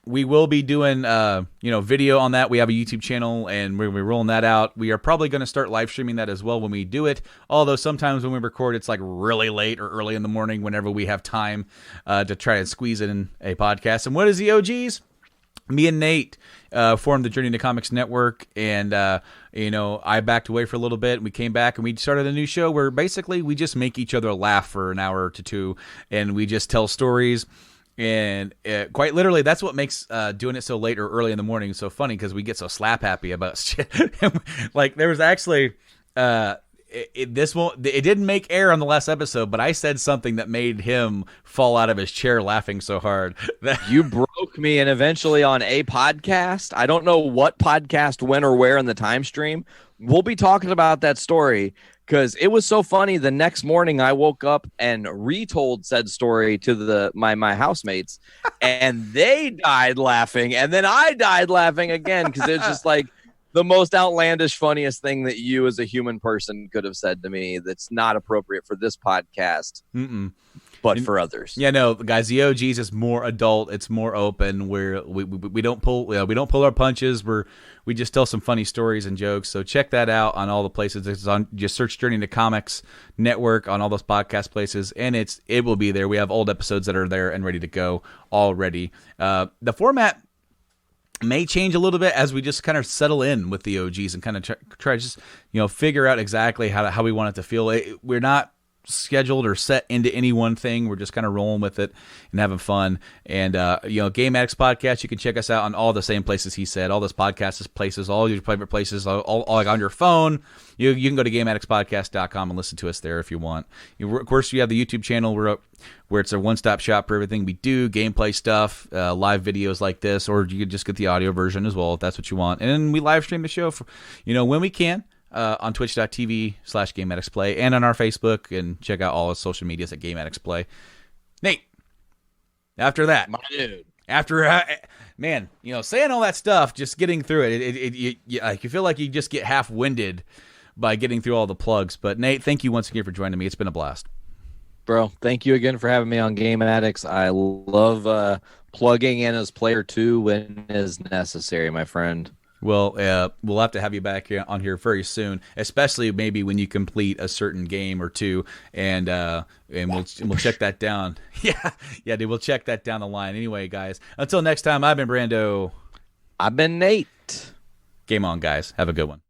we will be doing video on that. We have a YouTube channel and we're rolling that out. We are probably going to start live streaming that as well when we do it. Although sometimes when we record, it's like really late or early in the morning whenever we have time to try and squeeze in a podcast. And what is the OGs? Me and Nate formed the Journey into Comics Network, and I backed away for a little bit. And we came back and we started a new show where basically we just make each other laugh for an hour to two, and we just tell stories. And quite literally, that's what makes doing it so late or early in the morning so funny because we get so slap happy about shit. Like there was actually, it didn't make air on the last episode, but I said something that made him fall out of his chair laughing so hard that you broke me, and eventually on a podcast, I don't know what podcast, when, or where in the time stream, we'll be talking about that story because it was so funny. The next morning, I woke up and retold said story to my housemates, and they died laughing, and then I died laughing again because it's just like the most outlandish, funniest thing that you as a human person could have said to me that's not appropriate for this podcast, but for others. Yeah, no, guys, the OGs is more adult. It's more open. We don't pull our punches. We just tell some funny stories and jokes. So check that out on all the places. It's on, just search Journey into Comics Network on all those podcast places, and it will be there. We have old episodes that are there and ready to go already. The format may change a little bit as we just kind of settle in with the OGs and kind of try to just figure out exactly how we want it to feel. We're not scheduled or set into any one thing. We're just kind of rolling with it and having fun. And Game Addicts podcast, you can check us out on all the same places he said, all those podcasts places, all your favorite places, all like on your phone. You can go to gameaddictspodcast.com and listen to us there if you want. Of course, you have the YouTube channel where it's a one-stop shop for everything we do, gameplay stuff, live videos like this, or you could just get the audio version as well if that's what you want. And then we live stream the show for, when we can. On twitch.tv/GameAddictsPlay and on our Facebook, and check out all the social medias at Game Addicts Play. Nate, after that, my dude, saying all that stuff, just getting through it, you feel like you just get half-winded by getting through all the plugs. But Nate, thank you once again for joining me. It's been a blast. Bro, thank you again for having me on Game Addicts. I love plugging in as player 2 when is necessary, my friend. Well, we'll have to have you back on here very soon, especially maybe when you complete a certain game or two, and we'll check that down. Yeah, dude, we'll check that down the line. Anyway, guys, until next time, I've been Brando. I've been Nate. Game on, guys. Have a good one.